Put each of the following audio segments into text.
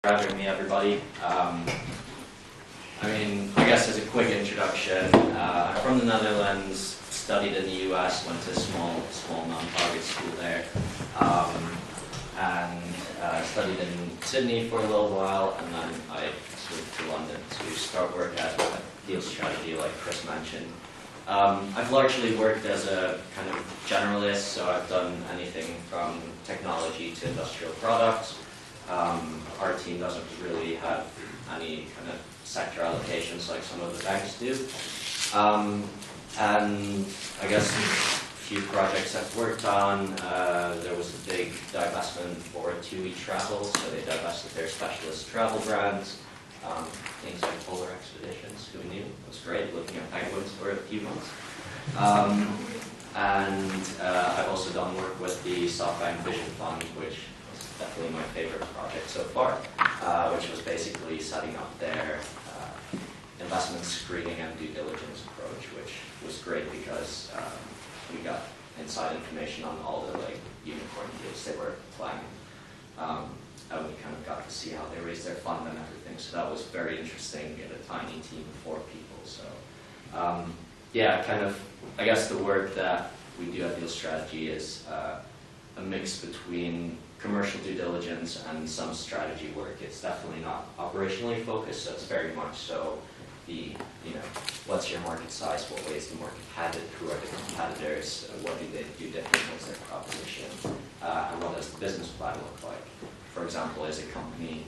Having me, everybody. I guess as a quick introduction, I'm from the Netherlands, studied in the US, went to a small non-target school there, and studied in Sydney for a little while, and then I moved to London to start work at deal strategy, like Chris mentioned. I've largely worked as a kind of generalist, so I've done anything from technology to industrial products. Our team doesn't really have any kind of sector allocations like some of the banks do. And I guess a few projects I've worked on, there was a big divestment for 2E Travel, so they divested their specialist travel brands. Things like polar expeditions, who knew? It was great looking at penguins for a few months. I've also done work with the SoftBank Vision Fund, which was definitely my favorite project so far, which was basically setting up their investment screening and due diligence approach, which was great because we got inside information on all the unicorn deals they were planning. And we kind of got to see how they raised their fund and everything. So that was very interesting in a tiny team of 4 people. So yeah, I guess the work that we do at Deal Strategy is a mix between commercial due diligence and some strategy work. It's definitely not operationally focused, so it's very much so the, what's your market size, what way is the market headed, who are the competitors, what do they do different, what's their proposition, and what does the business plan look like. For example, is a company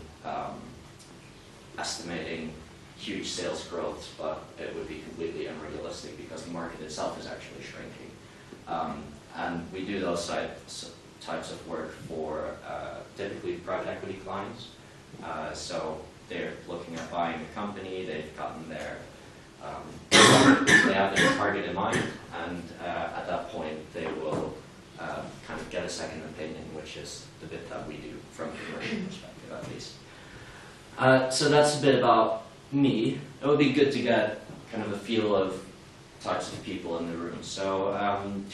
estimating huge sales growth, but it would be completely unrealistic because the market itself is actually shrinking. And we do those types of work for typically private equity clients. So they're looking at buying a company, they've gotten their, they have their target in mind, and at that point they will kind of get a second opinion, which is the bit that we do from a commercial perspective at least. So that's a bit about me. It would be good to get kind of a feel of types of people in the room. So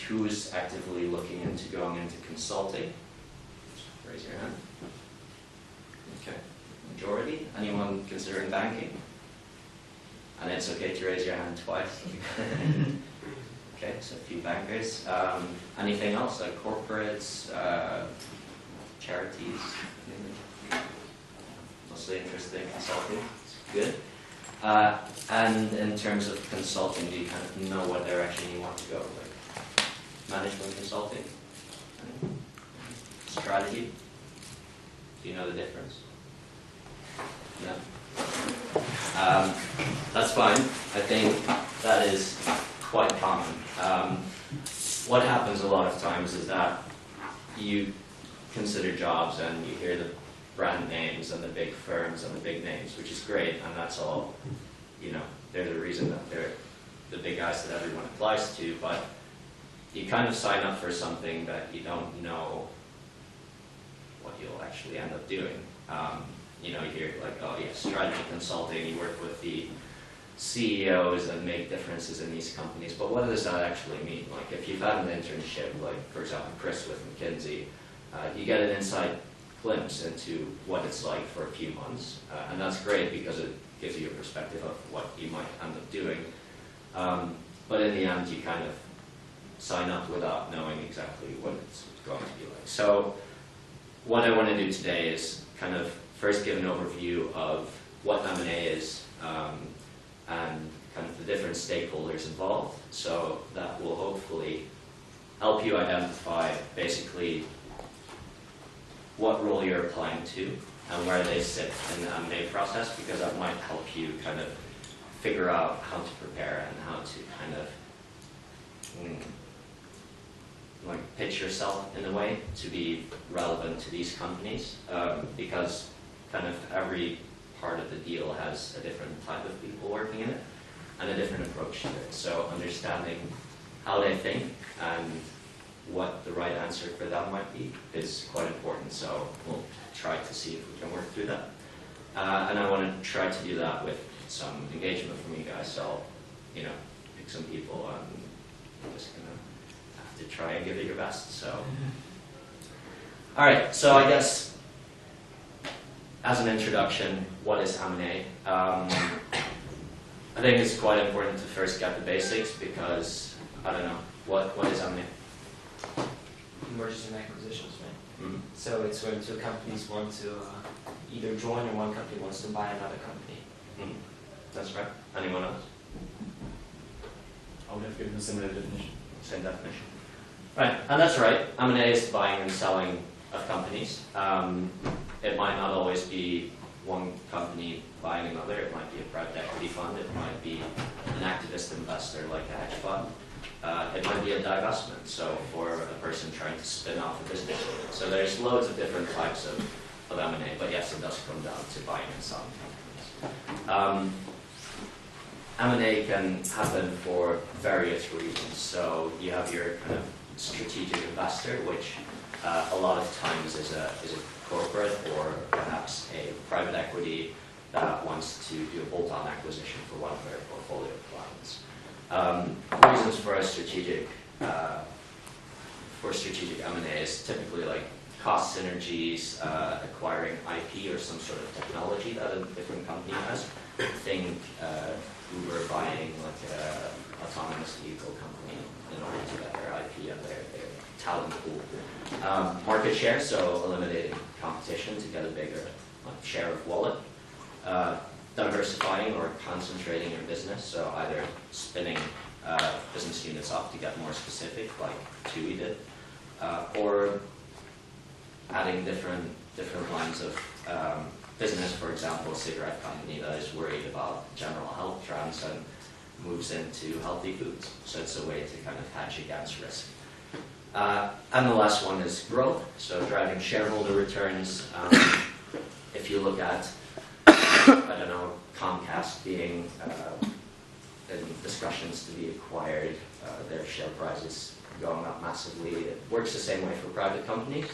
who's actively looking into going into consulting? Just raise your hand. Okay, majority. Anyone considering banking? And it's okay to raise your hand twice. Okay, so a few bankers. Anything else, like corporates, charities? Mostly interested in consulting. It's good. And in terms of consulting, do you kind of know what direction you want to go? Like management consulting? Strategy? Do you know the difference? No? That's fine. I think that is quite common. What happens a lot of times is that you consider jobs and you hear the brand names and the big firms and the big names, which is great, and that's all, they're the reason that they're the big guys that everyone applies to, but you kind of sign up for something that you don't know what you'll actually end up doing. You hear like, oh yeah, strategy consulting, you work with the CEOs and make differences in these companies, but what does that actually mean? Like if you've had an internship, like for example Chris with McKenzie, you get an inside glimpse into what it's like for a few months, and that's great because it gives you a perspective of what you might end up doing. But in the end, you kind of sign up without knowing exactly what it's going to be like. So what I want to do today is kind of first give an overview of what M&A is and kind of the different stakeholders involved. So that will hopefully help you identify basically what role you're applying to and where they sit in the M&A process, because that might help you kind of figure out how to prepare and how to kind of pitch yourself in a way to be relevant to these companies, because kind of every part of the deal has a different type of people working in it and a different approach to it. So understanding how they think and what the right answer for them might be is quite important. So we'll try to see if we can work through that. And I want to try to do that with some engagement from you guys. So I'll, pick some people and you're just going to have to try and give it your best. So, all right. So I guess as an introduction, what is M&A? I think it's quite important to first get the basics because, I don't know, what is M&A? Mergers and acquisitions, right? Mm-hmm. So it's when two companies want to either join or one company wants to buy another company. Mm-hmm. That's right. Anyone else? I would have given a similar definition. Same definition. Right, and that's right. M&A is buying and selling of companies. It might not always be one company buying another. It might be a private equity fund. It might be an activist investor like a hedge fund. It might be a divestment, so for a person trying to spin off a business unit. So there's loads of different types of M&A, but yes, it does come down to buying and selling companies. M&A can happen for various reasons. So you have your kind of strategic investor, which a lot of times is a corporate or perhaps a private equity that wants to do a bolt-on acquisition for one of their portfolio clients. Reasons for a strategic M&A is typically like cost synergies, acquiring IP or some sort of technology that a different company has. Think Uber buying like an autonomous vehicle company in order to get their IP and their talent pool. Market share, so eliminating competition to get a bigger share of wallet. Diversifying or concentrating your business, so either spinning business units off to get more specific, like TUI did, or adding different lines of business. For example, a cigarette company that is worried about general health trends and moves into healthy foods. So it's a way to kind of hedge against risk. And the last one is growth, so driving shareholder returns. If you look at, I don't know, Comcast being in discussions to be acquired, their share price is going up massively. It works the same way for private companies.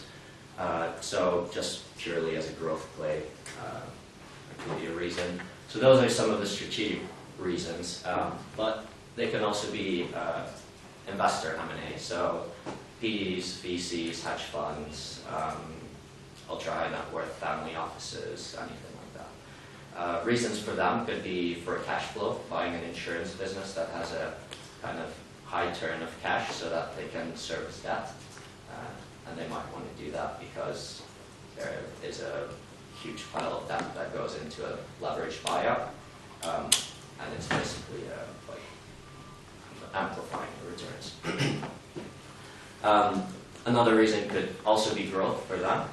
So just purely as a growth play, it could be a reason. So those are some of the strategic reasons, but they can also be investor M&A. So PEs, VCs, hedge funds, ultra-high net worth family offices, anything like that. Reasons for them could be for cash flow, buying an insurance business that has a kind of high turn of cash so that they can service debt. And they might want to do that because there is a huge pile of debt that goes into a leveraged buyout. And it's basically like amplifying the returns. Another reason could also be growth for them.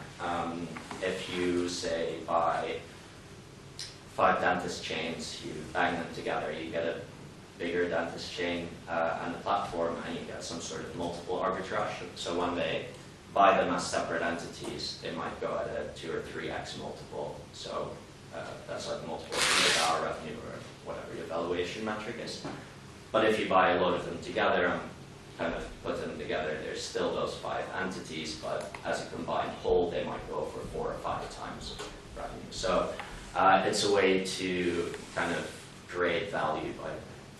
If you, say, buy 5 dentist chains, you bang them together, you get a bigger dentist chain and a platform, and you get some sort of multiple arbitrage. So when they buy them as separate entities, they might go at a 2 or 3x multiple. So that's like multiple EBITDA revenue or whatever your valuation metric is. But if you buy a load of them together and kind of put them together, there's still those 5 entities, but as a combined whole, they might go for 4 or 5 times revenue. So it's a way to kind of create value by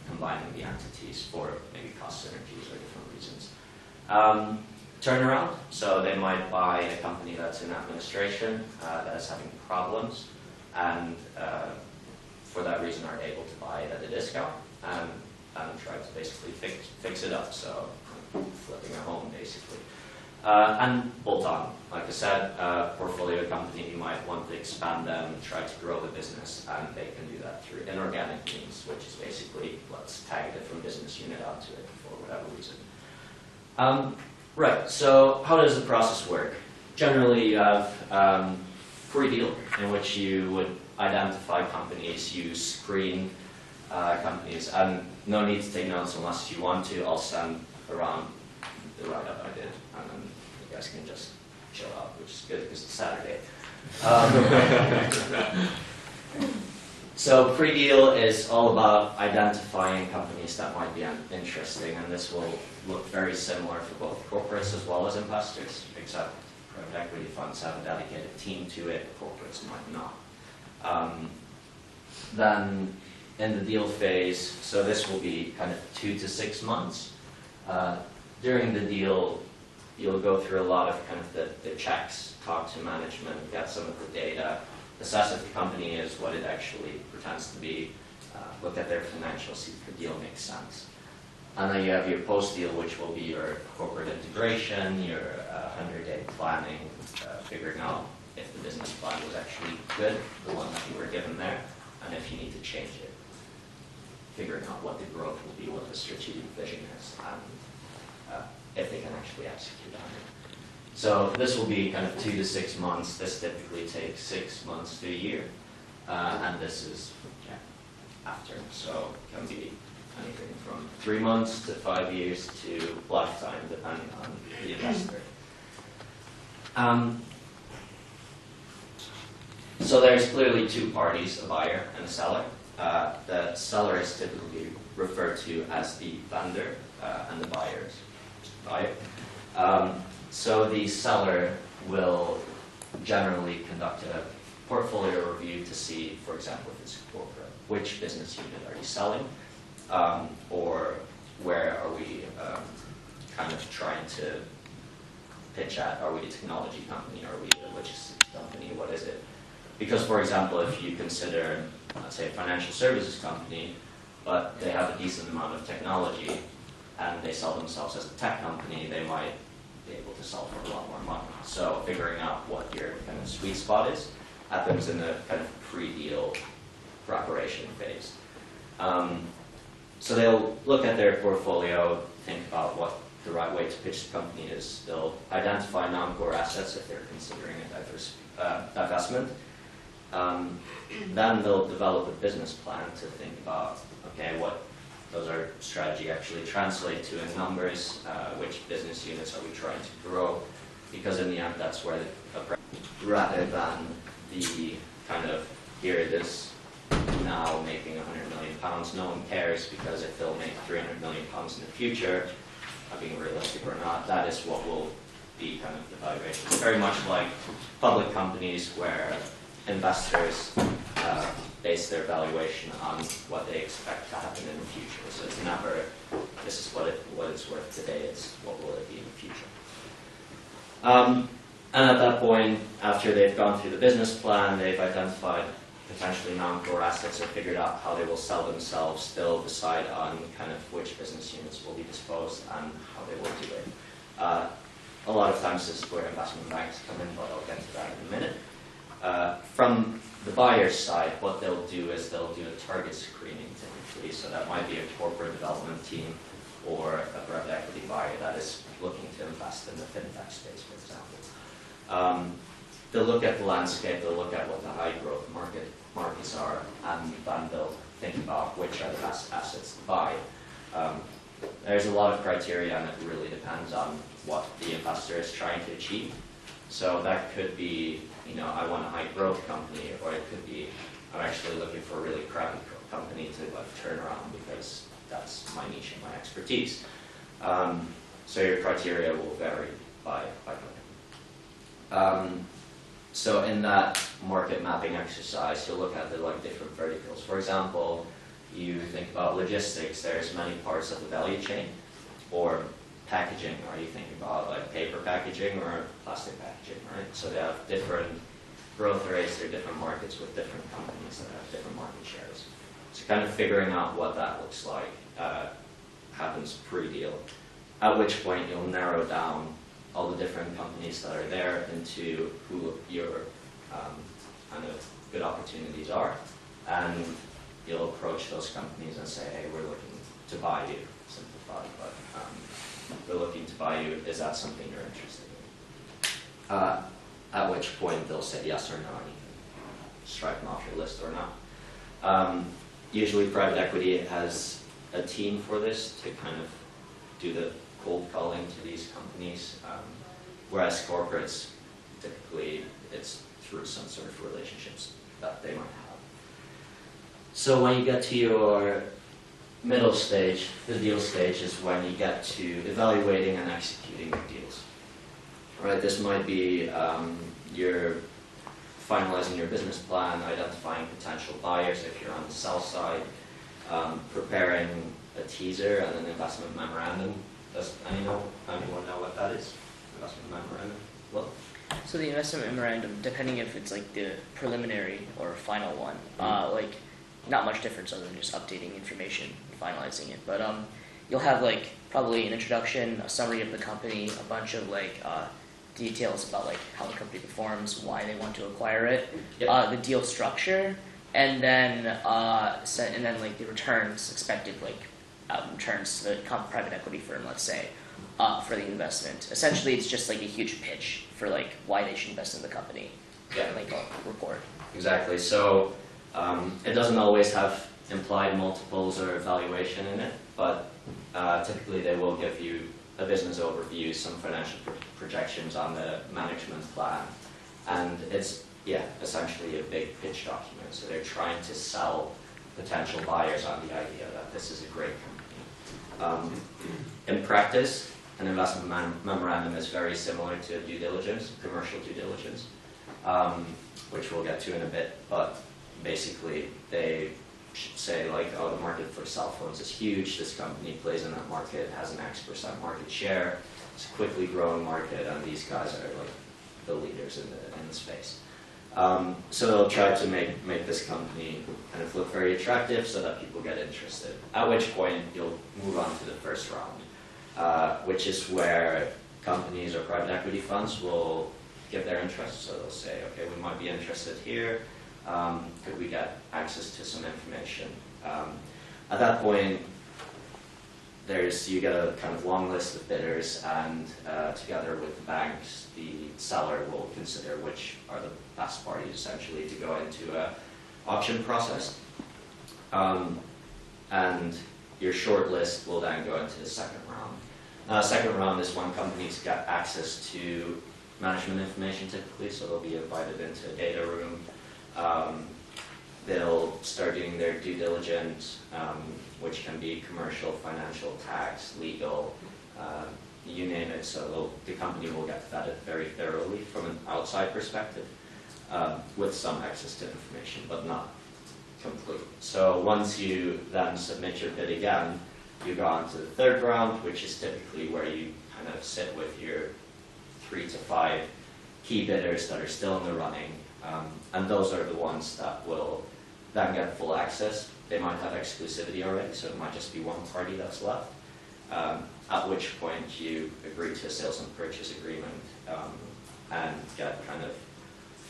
combining the entities for maybe cost synergies or different reasons. Turnaround, so they might buy a company that's in administration that is having problems, and for that reason are able to buy it at a discount and try to basically fix it up, so flipping a home basically. And bolt-on, like I said, portfolio company, you might want to expand them, try to grow the business, and they can do that through inorganic means, which is basically let's tag a different business unit onto it for whatever reason. Right, so how does the process work? Generally you have pre-deal, in which you would identify companies, you screen companies, and no need to take notes unless you want to. I'll send around the write-up I did, and then you guys can just chill out, which is good because it's Saturday. So pre-deal is all about identifying companies that might be interesting, and this will look very similar for both corporates as well as investors, except private equity funds have a dedicated team to it, corporates might not. Then in the deal phase, so this will be kind of 2 to 6 months. During the deal, you'll go through a lot of kind of the checks, talk to management, get some of the data, assess if the company is what it actually pretends to be, look at their financials, see if the deal makes sense. And then you have your post-deal, which will be your corporate integration, your 100-day planning, figuring out if the business plan was actually good, the one that you were given there, and if you need to change it. Figuring out what the growth will be, what the strategic vision is, and if they can actually execute on it. So this will be kind of 2 to 6 months. This typically takes 6 months to a year, and this is after. So it can be anything from 3 months to 5 years to lifetime, depending on the investor. So there's clearly two parties, a buyer and a seller. The seller is typically referred to as the vendor, and the buyer is buyer. So the seller will generally conduct a portfolio review to see, for example, if it's corporate, which business unit are you selling, or where are we kind of trying to pitch at? Are we a technology company? Are we a logistics company? What is it? Because, for example, if you consider, let's say, a financial services company, but they have a decent amount of technology, and they sell themselves as a tech company, they might be able to sell for a lot more money. So figuring out what your kind of sweet spot is happens in the kind of pre-deal preparation phase. So they'll look at their portfolio, think about what the right way to pitch the company is. They'll identify non-core assets if they're considering a divestment. Then they'll develop a business plan to think about, okay, what does our strategy actually translate to in numbers? Which business units are we trying to grow? Because in the end, that's where rather than the kind of, here it is now making £100 million, no one cares, because if they'll make £300 million in the future, being realistic or not, that is what will be kind of the valuation. It's very much like public companies where investors base their valuation on what they expect to happen in the future. So it's never, this is what it's worth today, it's what will it be in the future. And at that point, after they've gone through the business plan, they've identified potentially non-core assets or figured out how they will sell themselves, they'll decide on kind of which business units will be disposed and how they will do it. A lot of times this is where investment banks come in, but I'll get to that in a minute. From the buyer's side, what they'll do is they'll do a target screening typically. So that might be a corporate development team or a private equity buyer that is looking to invest in the fintech space, for example. They'll look at the landscape, they'll look at what the high growth markets are, and then they'll think about which are the best assets to buy. There's a lot of criteria, and it really depends on what the investor is trying to achieve. So that could be, you know, I want a high growth company, or it could be, I'm actually looking for a really crappy company to like turn around because that's my niche and my expertise. So your criteria will vary by company. So in that market mapping exercise, you'll look at the like different verticals. For example, you think about logistics, there's many parts of the value chain, or packaging, are you thinking about like paper packaging or plastic packaging, right? So they have different growth rates, they're different markets with different companies that have different market shares. So kind of figuring out what that looks like happens pre-deal, at which point you'll narrow down all the different companies that are there into who your kind of good opportunities are, and you'll approach those companies and say, hey, we're looking to buy you, simplified, but we're looking to buy you, is that something you're interested in? At which point they'll say yes or no, and you can strike them off your list or not. Usually private equity has a team for this to kind of do the cold calling to these companies, whereas corporates, typically it's through some sort of relationships that they might have. So when you get to your middle stage, the deal stage is when you get to evaluating and executing your deals. Right, this might be you're finalizing your business plan, identifying potential buyers if you're on the sell side, preparing a teaser and an investment memorandum. Does anyone know what that is? Investment memorandum? Well, So the investment memorandum, depending if it's like the preliminary or final one, like not much difference other than just updating information, finalizing it. But you'll have like probably an introduction, a summary of the company, a bunch of like details about like how the company performs, why they want to acquire it, Yep. the deal structure, and then like the returns expected, like returns to the private equity firm, let's say, for the investment. Essentially, it's just like a huge pitch for like why they should invest in the company. Yeah. Like a report. Exactly. So it doesn't always have implied multiples or valuation in it, but typically they will give you a business overview, some financial projections on the management plan, and it's essentially a big pitch document. So they're trying to sell potential buyers on the idea that this is a great company. In practice, an investment memorandum is very similar to due diligence, commercial due diligence, which we'll get to in a bit, but basically they say like, oh, the market for cell phones is huge, this company plays in that market, has an X% market share, it's a quickly growing market, and these guys are like the leaders in the space. So they'll try to make this company kind of look very attractive so that people get interested, at which point you'll move on to the first round, which is where companies or private equity funds will give their interest. So they'll say, okay, we might be interested here. Could we get access to some information? At that point, you get a kind of long list of bidders, and together with the banks, the seller will consider which are the best parties essentially to go into an auction process. And your short list will then go into the second round. Now, the second round is when companies get access to management information typically, so they'll be invited into a data room. They'll start doing their due diligence, which can be commercial, financial, tax, legal, you name it. So the company will get vetted very thoroughly from an outside perspective, with some access to information, but not complete. So once you then submit your bid again, you go on to the third round, which is typically where you kind of sit with your 3 to 5 key bidders that are still in the running. And those are the ones that will then get full access. They might have exclusivity already, so it might just be one party that's left. At which point you agree to a sales and purchase agreement and get kind of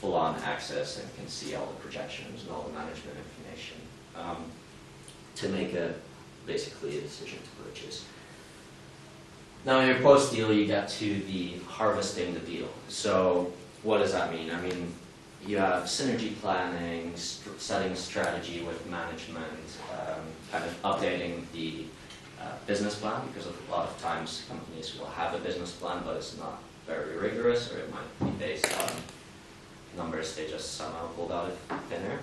full-on access and can see all the projections and all the management information to make basically a decision to purchase. Now, in your post-deal, you get to the harvesting the deal. So what does that mean? I mean, you have synergy planning, setting strategy with management, kind of updating the business plan, because a lot of times companies will have a business plan, but it's not very rigorous, or it might be based on numbers they just somehow pulled out of thin air.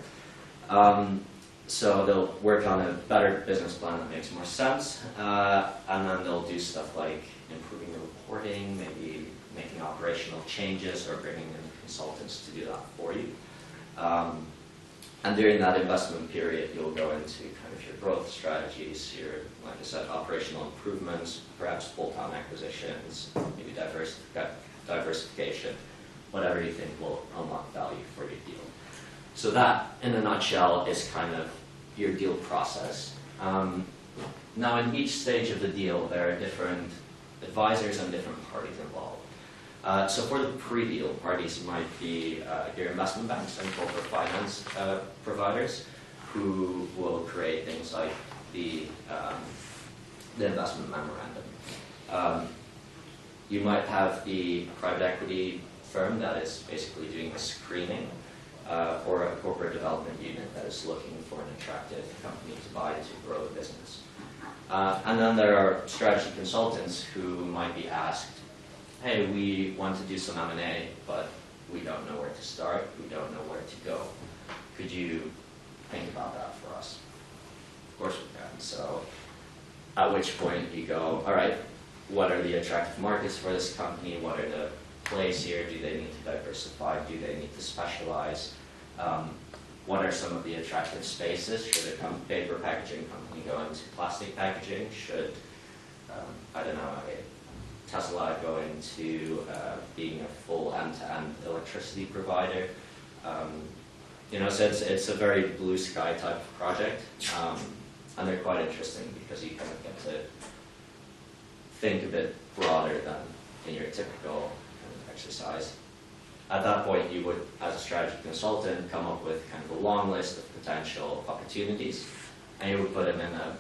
So they'll work on a better business plan that makes more sense, and then they'll do stuff like improving the reporting, maybe making operational changes, or bringing in consultants to do that for you. And during that investment period, you'll go into kind of your growth strategies, your, like I said, operational improvements, perhaps bolt-on acquisitions, maybe diversification, whatever you think will unlock value for your deal. So that, in a nutshell, is kind of your deal process. Now, in each stage of the deal, there are different advisors and different parties involved. So for the pre-deal, parties might be your investment banks and corporate finance providers, who will create things like the investment memorandum. You might have the private equity firm that is basically doing the screening, or a corporate development unit that is looking for an attractive company to buy to grow the business. And then there are strategy consultants who might be asked, hey, we want to do some M&A, but we don't know where to start, we don't know where to go. Could you think about that for us? Of course we can. So at which point you go, all right, what are the attractive markets for this company? What are the plays here? Do they need to diversify? Do they need to specialize? What are some of the attractive spaces? Should a paper packaging company go into plastic packaging? Should, I don't know, Tesla go into being a full end-to-end electricity provider. So it's a very blue sky type of project, and they're quite interesting because you kind of get to think a bit broader than in your typical kind of exercise. At that point, you would, as a strategy consultant, come up with kind of a long list of potential opportunities, and you would put them in a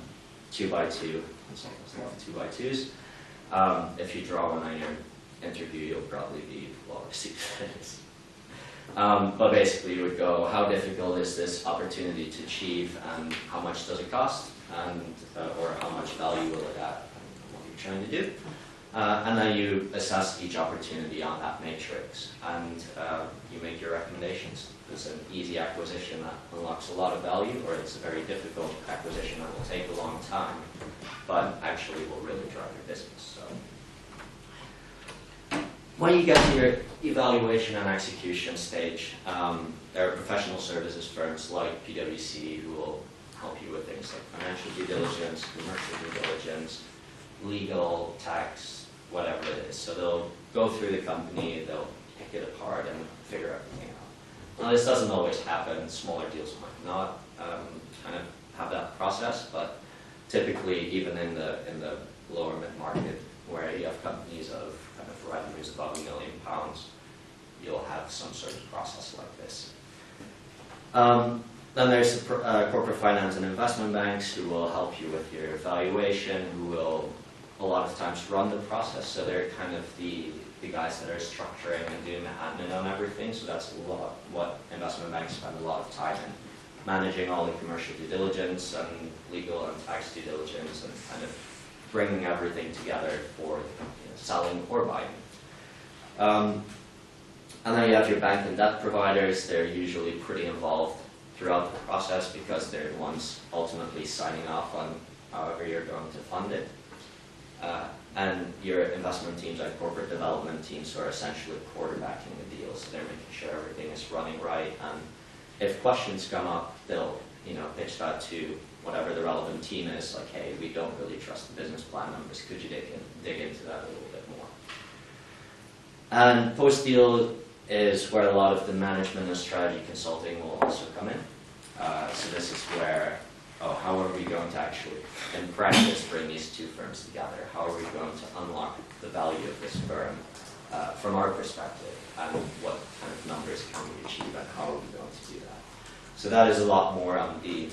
2x2, consultants love 2x2s. If you draw one on your interview, you'll probably be well received. But basically, you would go, how difficult is this opportunity to achieve, and how much does it cost, and or how much value will it add, and what you're trying to do. And then you assess each opportunity on that matrix, and you make your recommendations. It's an easy acquisition that unlocks a lot of value, or it's a very difficult acquisition that will take a long time, but actually will really drive your business. So, when you get to your evaluation and execution stage, there are professional services firms like PwC who will help you with things like financial due diligence, commercial due diligence, legal, tax, whatever it is. So they'll go through the company, they'll pick it apart and figure everything out. Now, this doesn't always happen. Smaller deals might not kind of have that process, but typically, even in the lower mid-market, where you have companies of kind of revenues above £1 million, you'll have some sort of process like this. Then there's corporate finance and investment banks who will help you with your evaluation, who will a lot of times run the process. So they're kind of the guys that are structuring and doing the admin on everything. So that's a lot what investment banks spend a lot of time in, managing all the commercial due diligence and legal and tax due diligence, and kind of bringing everything together for selling or buying. And then you have your bank and debt providers. They're usually pretty involved throughout the process because they're the ones ultimately signing off on however you're going to fund it. And your investment teams and corporate development teams are essentially quarterbacking the deal, so they're making sure everything is running right. And if questions come up, they'll pitch that to whatever the relevant team is, like, hey, we don't really trust the business plan numbers. Could you dig into that a little bit more? And post-deal is where a lot of the management and strategy consulting will also come in. So this is where, how are we going to actually, in practice, bring these two firms together? How are we going to unlock the value of this firm from our perspective? And what kind of numbers can we achieve, and how are we going to do that? So that is a lot more on the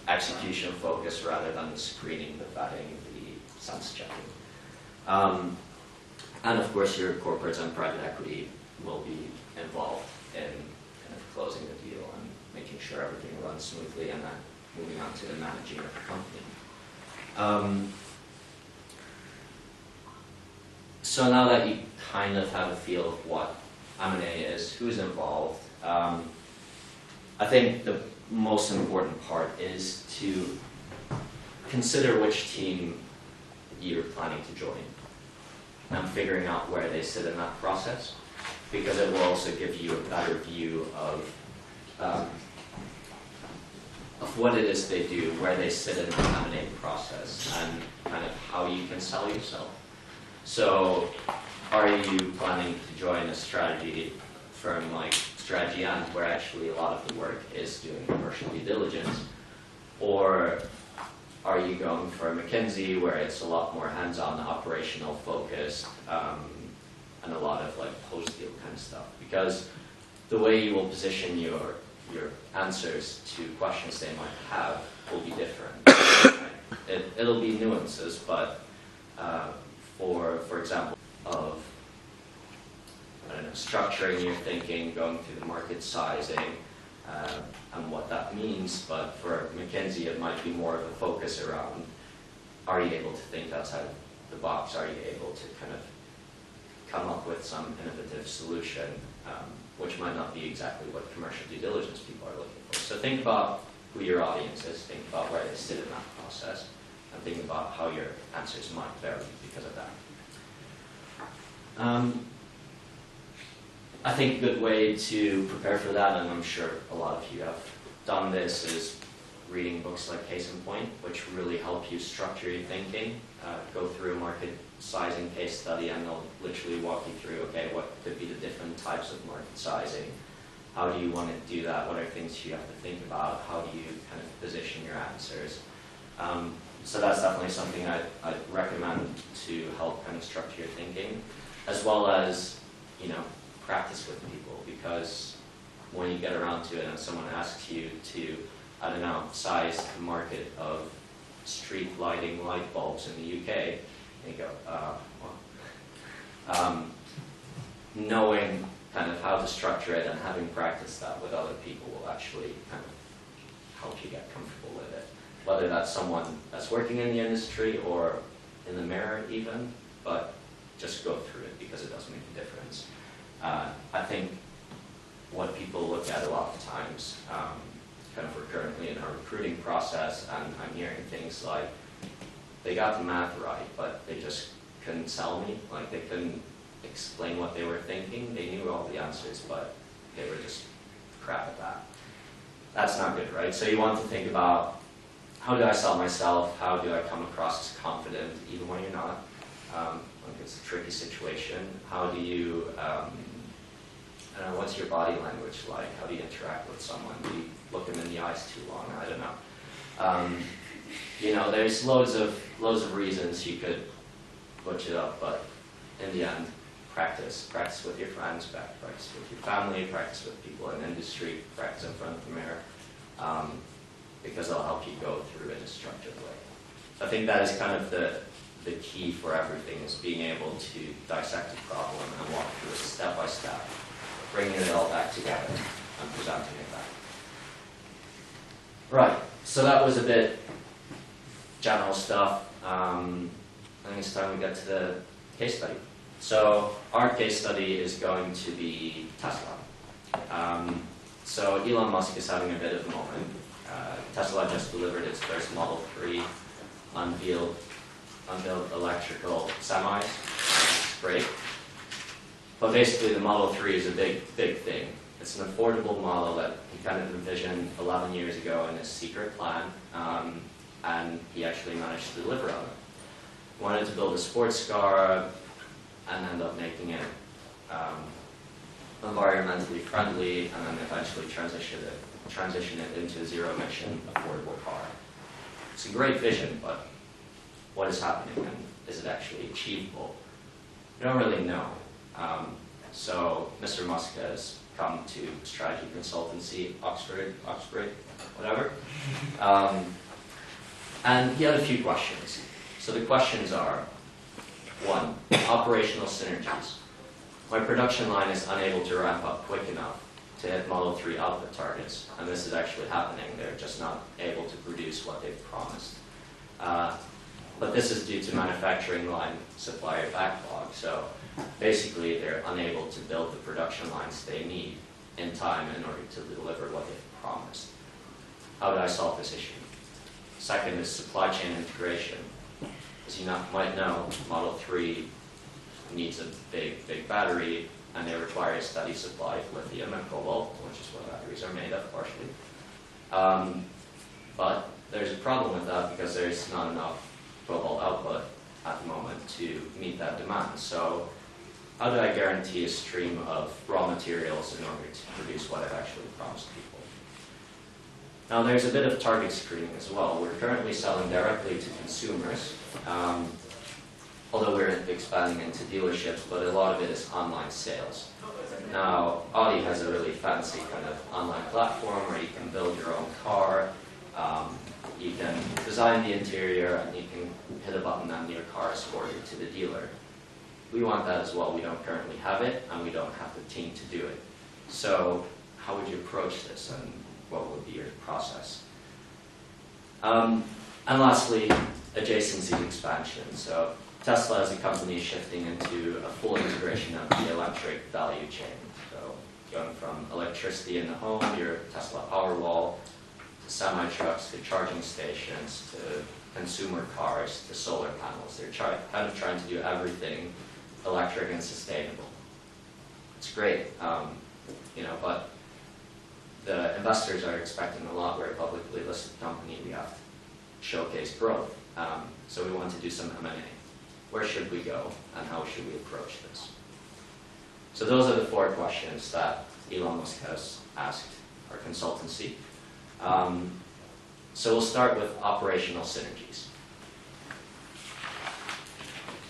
execution focus rather than the screening, the vetting, the sense checking. And of course, your corporates and private equity will be involved in kind of closing the deal and making sure everything runs smoothly, and then moving on to the managing of the company. So now that you kind of have a feel of what M&A is, who's involved, I think the most important part is to consider which team you're planning to join and figuring out where they sit in that process, because it will also give you a better view of what it is they do, where they sit in the M&A process, and kind of how you can sell yourself. So, are you planning to join a strategy firm like Strategy and where actually a lot of the work is doing commercial due diligence? Or are you going for McKenzie where it's a lot more hands-on, operational focused, and a lot of like post-deal kind of stuff? Because the way you will position your answers to questions they might have will be different. It'll be nuances, but for example, of structuring your thinking, going through the market sizing, and what that means. But for McKenzie, it might be more of a focus around, are you able to think outside the box? Are you able to kind of come up with some innovative solution, which might not be exactly what commercial due diligence people are looking for. So think about who your audience is, think about where they sit in that process, and think about how your answers might vary because of that. I think a good way to prepare for that, and I'm sure a lot of you have done this, is reading books like Case in Point, which really help you structure your thinking, go through a market sizing case study, and they'll literally walk you through, okay, what could be the different types of market sizing? How do you want to do that? What are things you have to think about? How do you kind of position your answers? So that's definitely something I'd recommend to help kind of structure your thinking, as well as, you know, practice with people, because when you get around to it and someone asks you to, I don't know, size the market of street lighting light bulbs in the UK, and you go, well. Knowing kind of how to structure it and having practiced that with other people will actually kind of help you get comfortable with it. Whether that's someone that's working in the industry or in the mirror even, but just go through it because it does make a difference. I think what people look at a lot of times, kind of recurrently in our recruiting process, and I'm hearing things like, they got the math right, but they just couldn't sell me. Like, they couldn't explain what they were thinking. They knew all the answers, but they were just crap at that. That's not good, right? So you want to think about, how do I sell myself? How do I come across as confident, even when you're not? Like, it's a tricky situation. How do you, I don't know, what's your body language like? How do you interact with someone? Do you look them in the eyes too long? I don't know. You know, there's loads of reasons you could butch it up, but in the end, practice. Practice with your friends, practice with your family, practice with people in industry, practice in front of the mirror, because they'll help you go through it in a structured way. I think that is kind of the key for everything, is being able to dissect a problem and walk through it step by step, bringing it all back together and presenting it back. Right, so that was a bit general stuff. I think it's time we get to the case study. So our case study is going to be Tesla. So Elon Musk is having a bit of a moment. Tesla just delivered its first Model 3 unveiled electrical semis. It's great. But basically the Model 3 is a big thing. It's an affordable model that he kind of envisioned 11 years ago in his secret plan, and he actually managed to deliver on it. He wanted to build a sports car and end up making it environmentally friendly, and then eventually transition it into a zero-emission, affordable car. It's a great vision, but what is happening, and is it actually achievable? We don't really know. So Mr. Musk has come to strategy consultancy, Oxford, whatever, and he had a few questions. So the questions are: 1, operational synergies. My production line is unable to ramp up quick enough to hit Model 3 output targets, and this is actually happening. They're just not able to produce what they've promised. But this is due to manufacturing line supplier backlog. So basically, they're unable to build the production lines they need in time in order to deliver what they've promised. How do I solve this issue? Second is supply chain integration. As you might know, Model 3 needs a big battery, and they require a steady supply of lithium and cobalt, which is what batteries are made of partially. But there's a problem with that because there's not enough cobalt output at the moment to meet that demand. So how do I guarantee a stream of raw materials in order to produce what I've actually promised people? Now there's a bit of target screening as well. We're currently selling directly to consumers, although we're expanding into dealerships, but a lot of it is online sales. Now, Audi has a really fancy kind of online platform where you can build your own car, you can design the interior, and you can hit a button and your car is forwarded to the dealer. We want that as well. We don't currently have it, and we don't have the team to do it. So how would you approach this, and what would be your process? And lastly, adjacency expansion. So Tesla as a company is shifting into a full integration of the electric value chain. So going from electricity in the home, your Tesla Powerwall, to semi-trucks, to charging stations, to consumer cars, to solar panels. They're kind of trying to do everything electric and sustainable. It's great, but the investors are expecting a lot. We're a publicly listed company. We have to showcase growth. So we want to do some M&A. Where should we go, and how should we approach this? So those are the 4 questions that Elon Musk has asked our consultancy. So we'll start with operational synergies.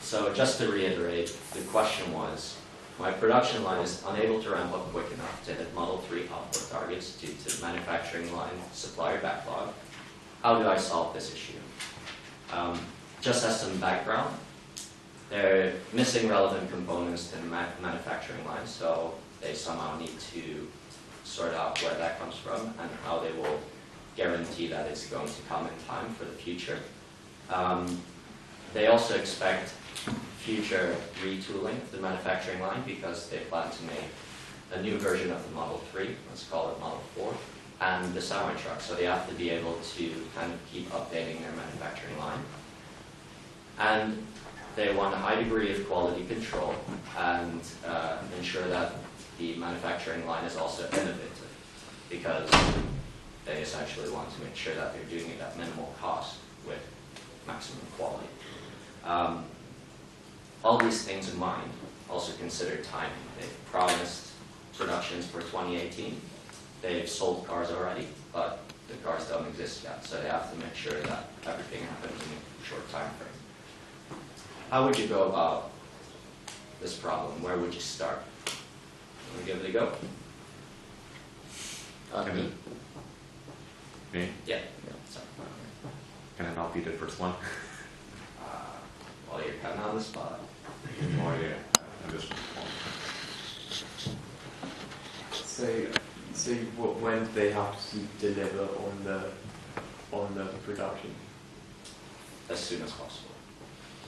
So just to reiterate, the question was, my production line is unable to ramp up quick enough to hit Model 3 output targets due to manufacturing line supplier backlog. How do I solve this issue? Just as some background, they're missing relevant components to the manufacturing line, so they somehow need to sort out where that comes from and how they will guarantee that it's going to come in time for the future. They also expect future retooling of the manufacturing line because they plan to make a new version of the Model 3, let's call it Model 4, and the semi-truck. So they have to be able to kind of keep updating their manufacturing line. And they want a high degree of quality control and ensure that the manufacturing line is also innovative because they essentially want to make sure that they're doing it at minimal cost with maximum quality. All these things in mind, also consider timing. They've promised productions for 2018. They've sold cars already, but the cars don't exist yet, so they have to make sure that everything happens in a short time frame. How would you go about this problem? Where would you start? Want to give it a go? Me? Me? Yeah. Sorry. Can I not be the first one? Well, you're kind of on the spot. Oh yeah, I'm just So when do they have to deliver on the production? As soon as possible.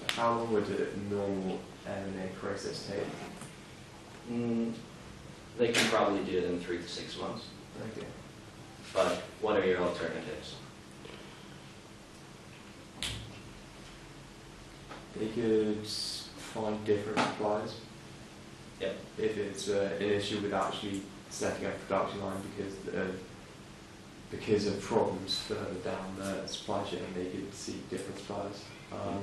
How long would a normal M&A process take? They can probably do it in 3 to 6 months. Okay. But what are your alternatives? They could find different suppliers. Yep. If it's an issue with actually setting up a production line because of problems further down the supply chain, they could seek different suppliers.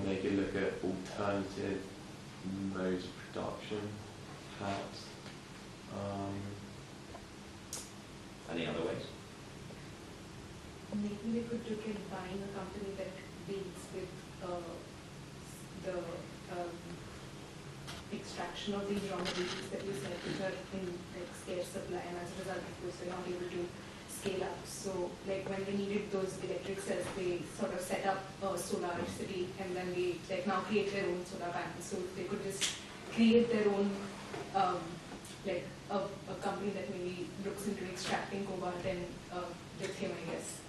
They could look at alternative modes of production, perhaps. Any other ways? Maybe they could look at buying a company that deals with the extraction of these raw materials that you said, which are in like scarce supply, and as a result, of course, they're not able to scale up. So, like when they needed those electric cells, they sort of set up a solar city, and then they like now create their own solar panels. So they could just create their own like a company that maybe looks into extracting cobalt and lithium, I guess.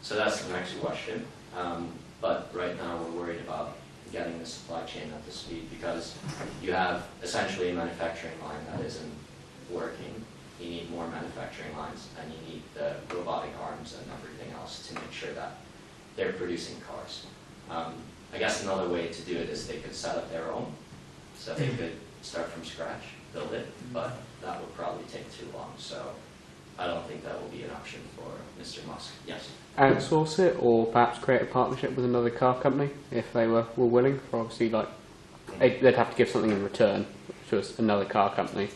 So that's the next question. But right now we're worried about getting the supply chain up to speed because you have essentially a manufacturing line that isn't working. You need more manufacturing lines and you need the robotic arms and everything else to make sure that they're producing cars. I guess another way to do it is they could set up their own. So they could start from scratch, build it, but that would probably take too long. So I don't think that will be an option for Mr. Musk. Yes? Outsource it, or perhaps create a partnership with another car company if they were willing. For obviously, like they'd have to give something in return to another car company.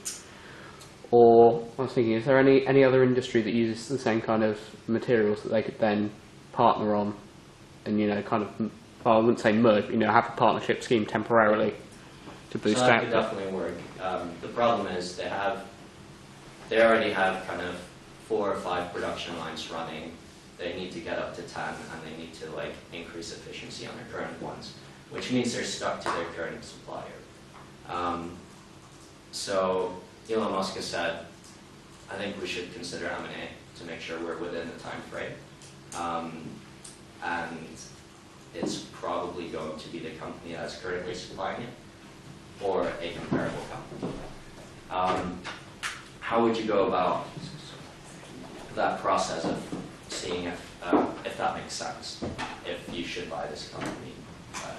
Or I was thinking, is there any other industry that uses the same kind of materials that they could then partner on, and kind of, well, I wouldn't say merge, but have a partnership scheme temporarily to boost so that out. could definitely work. The problem is they already have kind of 4 or 5 production lines running. They need to get up to 10, and they need to increase efficiency on their current ones, which means they're stuck to their current supplier. So Elon Musk has said, I think we should consider M&A to make sure we're within the time frame. And it's probably going to be the company that's currently supplying it or a comparable company. How would you go about that process of seeing if that makes sense, if you should buy this company,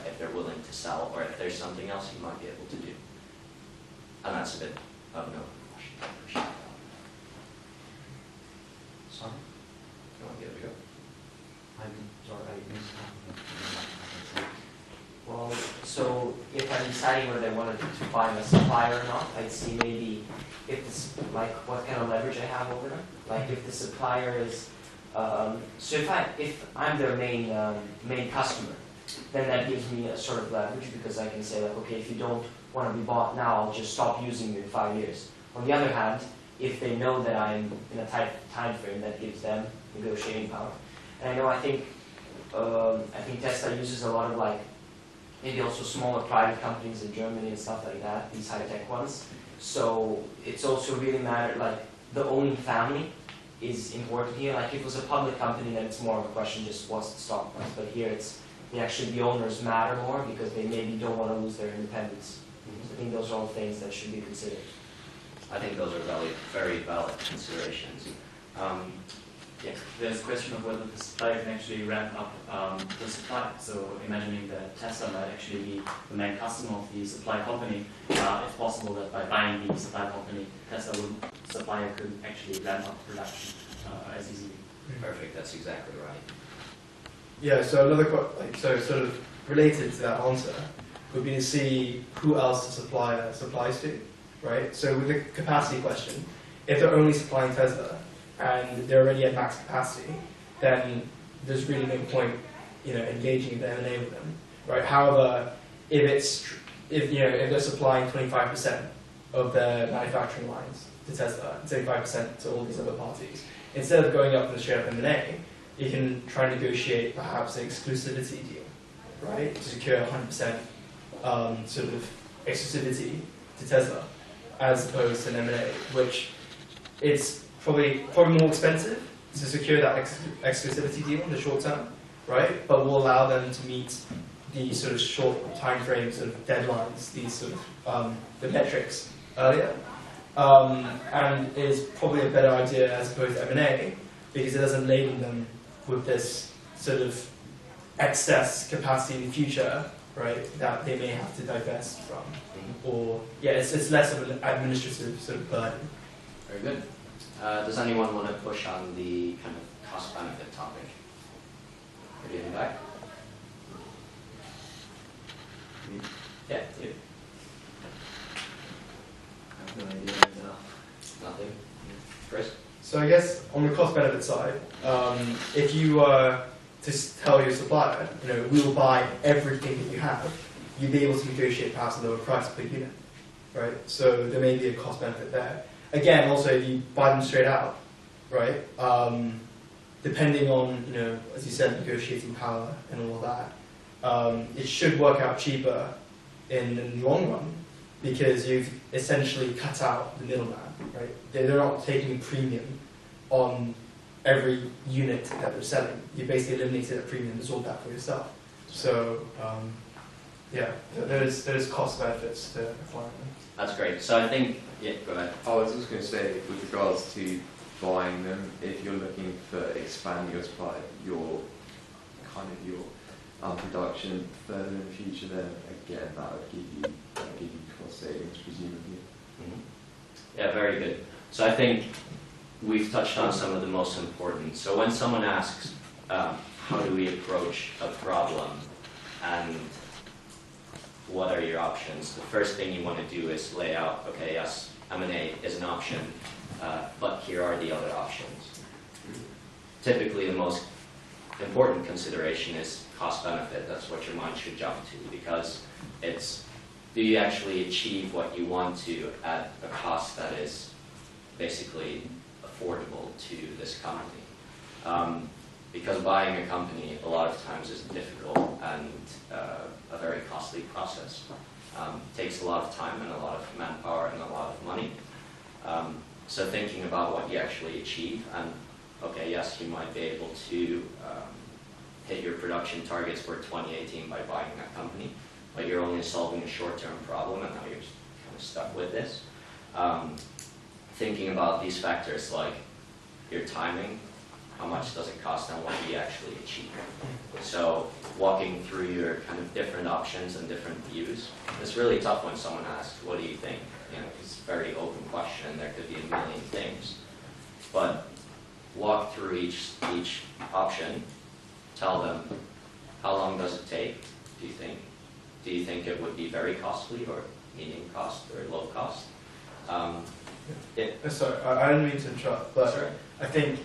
if they're willing to sell, or if there's something else you might be able to do? And that's a bit of an open question. deciding whether I wanted to find a supplier or not, I'd see maybe if this, like what kind of leverage I have over them. Like if the supplier is, so if I'm their main customer, then that gives me a sort of leverage because I can say like, okay, if you don't want to be bought now, I'll just stop using you in 5 years. On the other hand, if they know that I'm in a tight time frame, that gives them negotiating power. And I think Tesla uses a lot of like maybe also smaller private companies in Germany and stuff like that, these high-tech ones. So it's also really matter, like the owning family is important here. Like if it was a public company, then it's more of a question just what's the stock price. But here it's actually the owners matter more because they maybe don't want to lose their independence. So I think those are all things that should be considered. I think those are very valid considerations. Yeah. There's a question of whether the supplier can actually ramp up the supply. So imagining that Tesla might actually be the main customer of the supply company, it's possible that by buying the supply company, supplier could actually ramp up production as easily. Perfect, that's exactly right. Yeah, so another so sort of related to that answer would be to see who else the supplier supplies to, right? So with the capacity question, if they're only supplying Tesla and they're already at max capacity, then there's really no point, engaging in the M&A with them, right? However, if they're supplying 25% of their manufacturing lines to Tesla and 75% to all these other parties, instead of going up for the straight up M&A, you can try and negotiate perhaps an exclusivity deal, right? To secure 100% sort of exclusivity to Tesla, as opposed to an M&A, which is probably more expensive to secure that exclusivity deal in the short term, right? But will allow them to meet the sort of short time frames of deadlines, these sort of the metrics earlier, and is probably a better idea as opposed to M&A because it doesn't label them with this sort of excess capacity in the future, right? That they may have to divest from, or it's less of an administrative sort of burden. Very good. Does anyone want to push on the kind of cost-benefit topic? Are you in the back? Yeah, you. I have no idea right now. Nothing? Chris? So I guess on the cost-benefit side, if you were to tell your supplier, we will buy everything that you have, you'd be able to negotiate perhaps a lower price per unit, right? So there may be a cost-benefit there. Again, also if you buy them straight out, right? Depending on, as you said, negotiating power and all of that, it should work out cheaper in the long run because you've essentially cut out the middleman, right? They're not taking a premium on every unit that they're selling. You basically eliminated a premium and absorbed that for yourself. So, there's cost benefits to acquiring them. That's great. So I think, yeah, go ahead. I was just going to say, with regards to buying them, if you're looking for expanding your supply, your production further in the future, then again that would give you cost savings, presumably. Yeah, very good. So I think we've touched on some of the most important. So when someone asks, how do we approach a problem and what are your options, the first thing you want to do is lay out, okay, yes, M&A is an option, but here are the other options. Typically the most important consideration is cost-benefit. That's what your mind should jump to because it's, do you actually achieve what you want to at a cost that is basically affordable to this company? Because buying a company a lot of times is difficult and a very costly process. Takes a lot of time and a lot of manpower and a lot of money. So thinking about what you actually achieve and okay, yes, you might be able to hit your production targets for 2018 by buying that company, but you're only solving a short-term problem and now you're kind of stuck with this. Thinking about these factors like your timing, how much does it cost and what do you actually achieve. So walking through your kind of different options and different views. It's really tough when someone asks, what do you think? It's a very open question, there could be a million things. But walk through each option, tell them, how long does it take, do you think? do you think it would be very costly or medium cost or low cost? Sorry, I didn't mean to interrupt, but Sorry. I think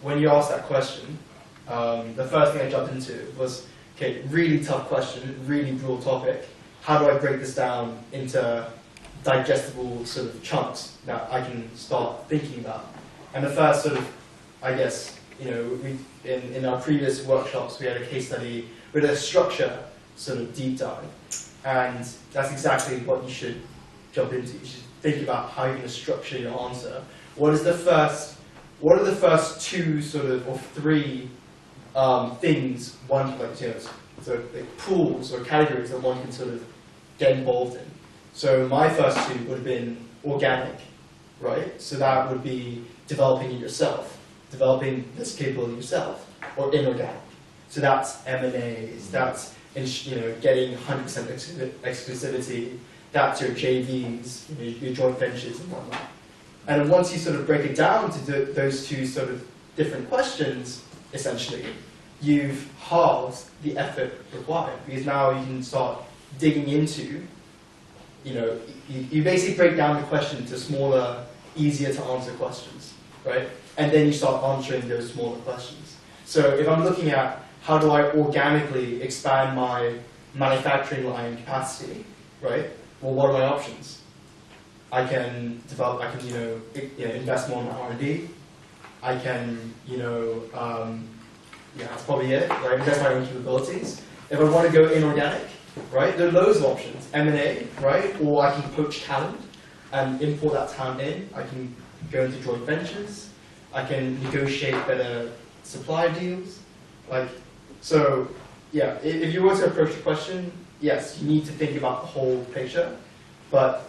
when you asked that question, the first thing I jumped into was, okay, really tough question, really broad topic. How do I break this down into digestible sort of chunks that I can start thinking about? And the first sort of, I guess, you know, in our previous workshops, we had a case study with a structure sort of deep dive. And that's exactly what you should jump into. You should think about how you're going to structure your answer. What are the first two sort of, or three things one, like, you know, so like pools or categories that one can sort of get involved in? So my first two would have been organic, right? So that would be developing it yourself, developing this capability yourself, or inorganic. So that's M&As, that's getting 100% exclusivity, that's your JVs, your joint ventures and whatnot. And once you sort of break it down to those two sort of different questions, essentially, you've halved the effort required, because now you can start digging into, you basically break down the question into smaller, easier to answer questions, right? And then you start answering those smaller questions. So if I'm looking at how do I organically expand my manufacturing line capacity, right? Well, what are my options? I can develop, invest more in R&D. I can, that's probably it, right? Invest my own capabilities. If I want to go inorganic, right? There are loads of options. M&A, right? Or I can poach talent and import that talent in. I can go into joint ventures. I can negotiate better supply deals. If you were to approach the question, yes, you need to think about the whole picture. But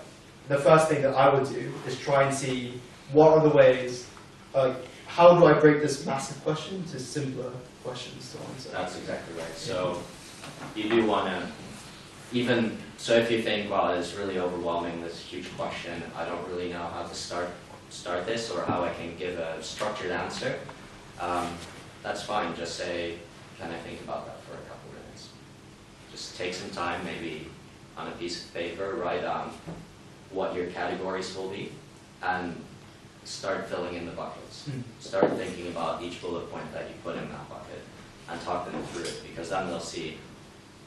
the first thing that I would do is try and see what are the ways, how do I break this massive question to simpler questions to answer? That's exactly right. So you do want to, if you think, wow, it's really overwhelming, this huge question, I don't really know how to start this or how I can give a structured answer, that's fine. Just say, can I think about that for a couple minutes? Just take some time, maybe on a piece of paper, write down what your categories will be, and start filling in the buckets. Start thinking about each bullet point that you put in that bucket, and talk them through it, because then they'll see,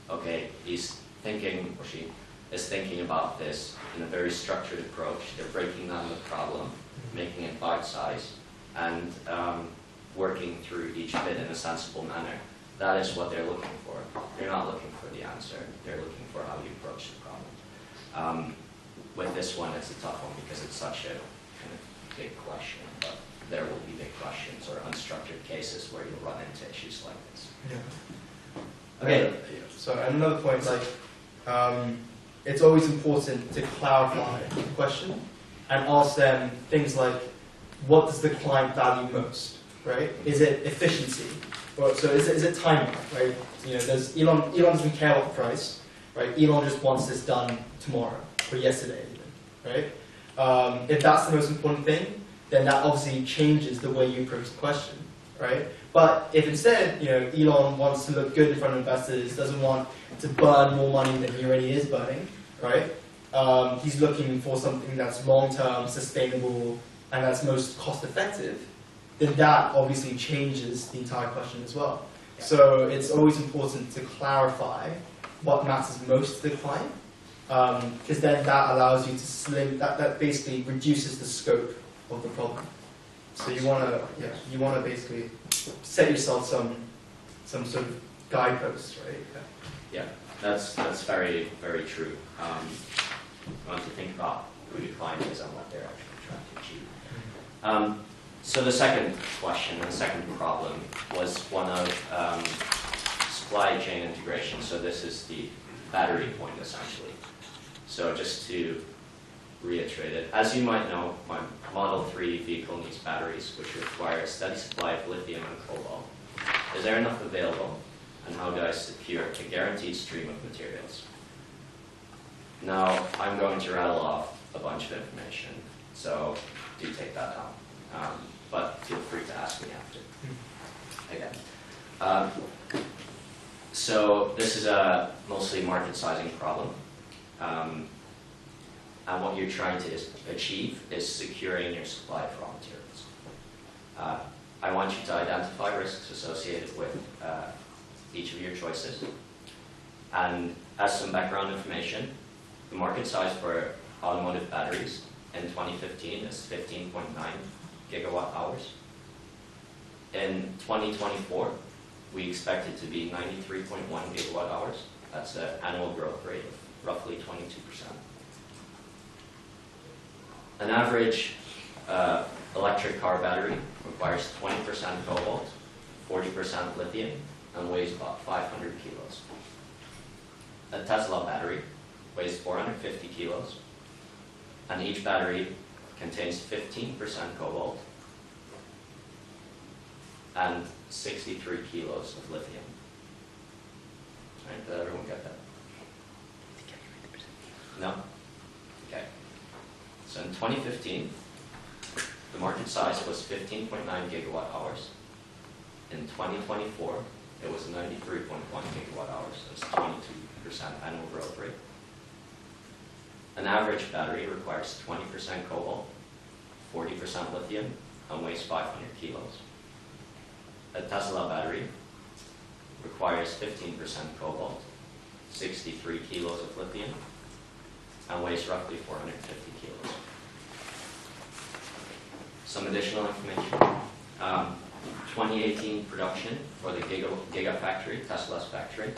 okay, he's thinking, or she is thinking about this in a very structured approach. They're breaking down the problem, making it bite-sized, and working through each bit in a sensible manner. That is what they're looking for. They're not looking for the answer. They're looking for how you approach the problem. With this one, it's a tough one because it's such a kind of big question, but there will be big questions or unstructured cases where you'll run into issues like this. Yeah. Okay. So another point, it's always important to clarify the question and ask them things like, what does the client value most, right? Is it efficiency? So is it timing, right? Elon doesn't care about the price, right? Elon just wants this done tomorrow or yesterday even, right? If that's the most important thing, then that obviously changes the way you approach the question, right? But if instead, Elon wants to look good in front of investors, doesn't want to burn more money than he already is burning, right? He's looking for something that's long-term, sustainable, and that's most cost-effective, then that obviously changes the entire question as well. So it's always important to clarify what matters most to the client, because then that allows you to that basically reduces the scope of the problem. So you want to basically set yourself some sort of guideposts, right? Yeah, that's very, very true. You want to think about who the client is and what they're actually trying to achieve. So the second question, and the second problem, was one of supply chain integration. So this is the battery point, essentially. So just to reiterate it, as you might know, my Model 3 vehicle needs batteries, which require a steady supply of lithium and cobalt. Is there enough available, and how do I secure a guaranteed stream of materials? Now, I'm going to rattle off a bunch of information, so do take that down. But feel free to ask me after. Again. So this is a mostly market sizing problem. And what you're trying to achieve is securing your supply of raw materials. I want you to identify risks associated with each of your choices. And as some background information, the market size for automotive batteries in 2015 is 15.9 gigawatt hours. In 2024, we expect it to be 93.1 gigawatt hours. That's an annual growth rate of roughly 22%. An average electric car battery requires 20% cobalt, 40% lithium, and weighs about 500 kilos. A Tesla battery weighs 450 kilos, and each battery contains 15% cobalt and 63 kilos of lithium. All right, did everyone get that? No? Okay. So in 2015, the market size was 15.9 gigawatt hours. In 2024, it was 93.1 gigawatt hours. That's 22% annual growth rate. An average battery requires 20% cobalt, 40% lithium, and weighs 500 kilos. A Tesla battery requires 15% cobalt, 63 kilos of lithium, and weighs roughly 450 kilos. Some additional information. 2018 production for the Gigafactory, Tesla's factory,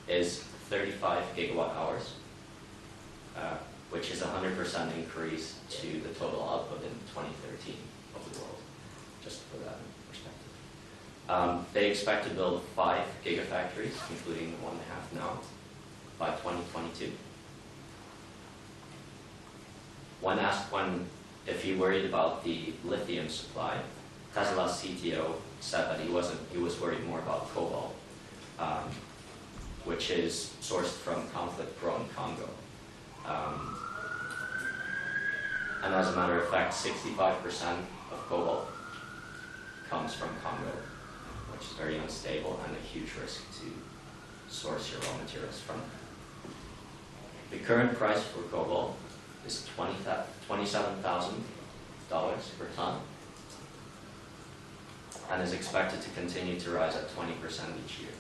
is 35 gigawatt hours, which is a 100% increase to the total output in 2013 of the world, just to put that in perspective. They expect to build 5 gigafactories, including the one they have now, by 2022. When asked if he worried about the lithium supply, Tesla's CTO said that he was worried more about cobalt, which is sourced from conflict-prone Congo. And as a matter of fact, 65% of cobalt comes from Congo, which is very unstable and a huge risk to source your raw materials from. The current price for cobalt is $27,000 per ton, and is expected to continue to rise at 20% each year.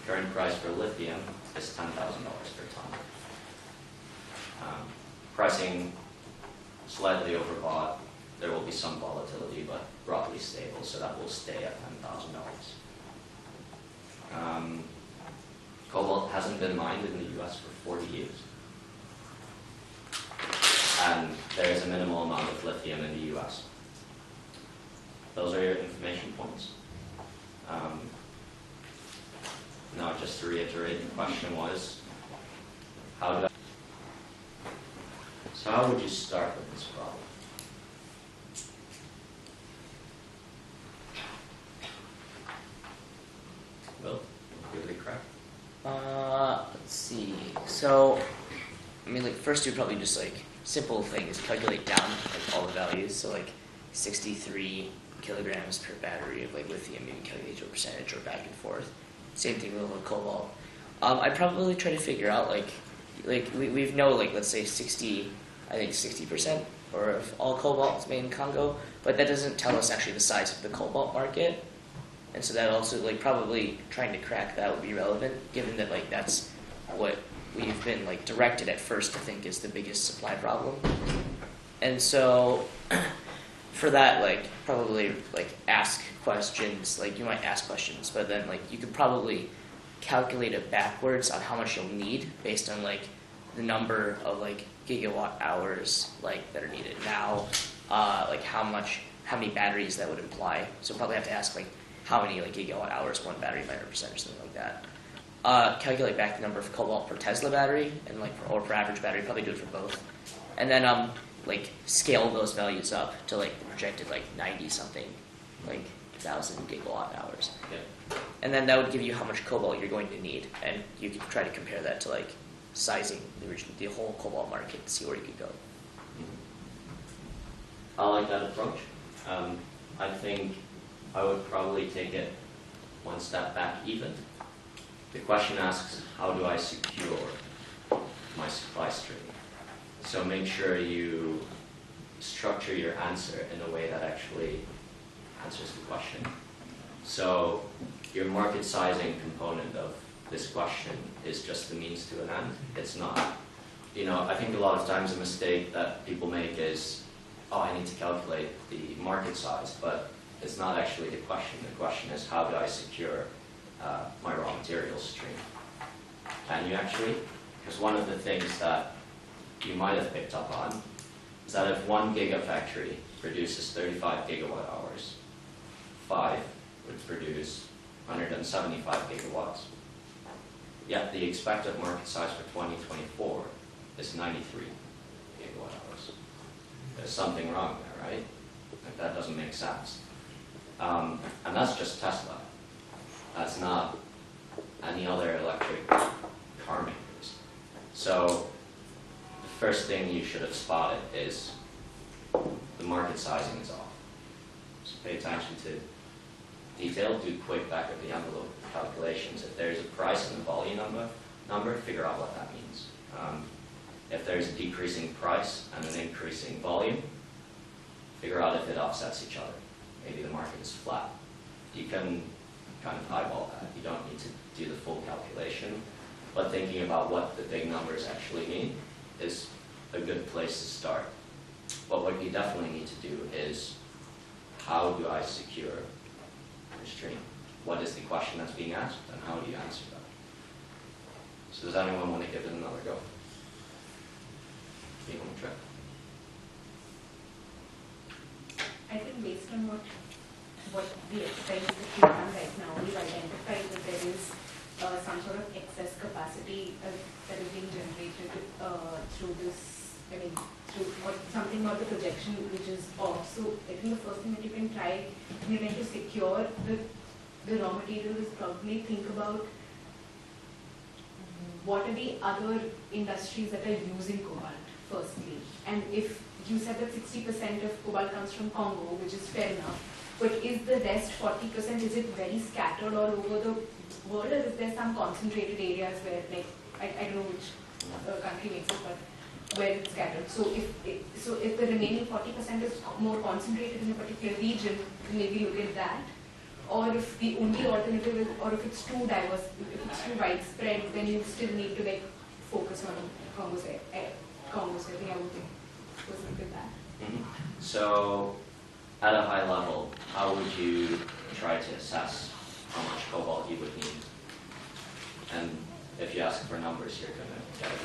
Current price for lithium is $10,000 per ton. Pricing slightly overbought. There will be some volatility, but broadly stable, so that will stay at $10,000. Cobalt hasn't been mined in the US for 40 years. And there is a minimal amount of lithium in the US. Those are your information points. Now, just to reiterate, the question was, how would you start with this problem? Will, give it a crack. Let's see. So, I mean, like, first you'd probably just, like, simple thing is calculate down, like, all the values. So, like, 63 kilograms per battery of, like, lithium, you can calculate your percentage or back and forth. Same thing with cobalt. I'd probably try to figure out, like we know, like, let's say 60% or of all cobalt is made in Congo, but that doesn't tell us actually the size of the cobalt market. And so that also, like, probably trying to crack that would be relevant, given that, like, that's what we've been, like, directed at first to think is the biggest supply problem. And so for that, like, probably, like, ask questions. Like, you might ask questions, but then, like, you could probably calculate it backwards on how much you'll need based on, like, the number of, like, gigawatt hours, like, that are needed now, like, how many batteries that would imply. So probably have to ask, like, how many, like, gigawatt hours one battery might represent or something like that. Calculate back the number of cobalt per Tesla battery, and, like, or per average battery, probably do it for both. And then, like, scale those values up to, like, the projected, like, 90-something, like, 1,000 gigawatt hours. Yeah. And then that would give you how much cobalt you're going to need, and you could try to compare that to, like, sizing the whole cobalt market to see where you could go. I like that approach. I think I would probably take it one step back even. The question asks, how do I secure my supply stream? So make sure you structure your answer in a way that actually answers the question. So your market sizing component of this question is just the means to an end. It's not. I think a lot of times a mistake that people make is, oh, I need to calculate the market size, but it's not actually the question. The question is, how do I secure my raw materials stream? Can you actually? Because one of the things that you might have picked up on is that if 1 gigafactory produces 35 gigawatt hours, 5 would produce 175 gigawatts. Yet the expected market size for 2024 is 93 gigawatt hours. There's something wrong there, right? Like, that doesn't make sense. And that's just Tesla. That's not any other electric car makers. So the first thing you should have spotted is the market sizing is off. So pay attention to detail, do quick back of the envelope calculations. If there's a price and a volume number, figure out what that means. If there's a decreasing price and an increasing volume, figure out if it offsets each other. Maybe the market is flat. You can kind of eyeball that. You don't need to do the full calculation, but thinking about what the big numbers actually mean is a good place to start. But what you definitely need to do is, how do I secure the stream? What is the question that's being asked, and how do you answer that? So does anyone want to give it another go? You want to try? I think based on what the exercise that we've done right now, we've identified that there is some sort of excess capacity that is being generated through this, through something about the projection which is off. So I think the first thing that you can try, when you're trying to secure the raw material, is probably think about what are the other industries that are using cobalt, firstly. And if you said that 60% of cobalt comes from Congo, which is fair enough, but is the rest 40%, is it very scattered all over the world, or is there some concentrated areas where, like, I don't know which country makes it, but where it's scattered? So if the remaining 40% is more concentrated in a particular region, maybe look at that. Or if the only alternative is, or if it's too diverse, if it's too widespread, then you still need to focus on Congo. So I think I would look at that. Mm-hmm. So, at a high level, how would you try to assess how much cobalt you would need? And if you ask for numbers, you're going to get it.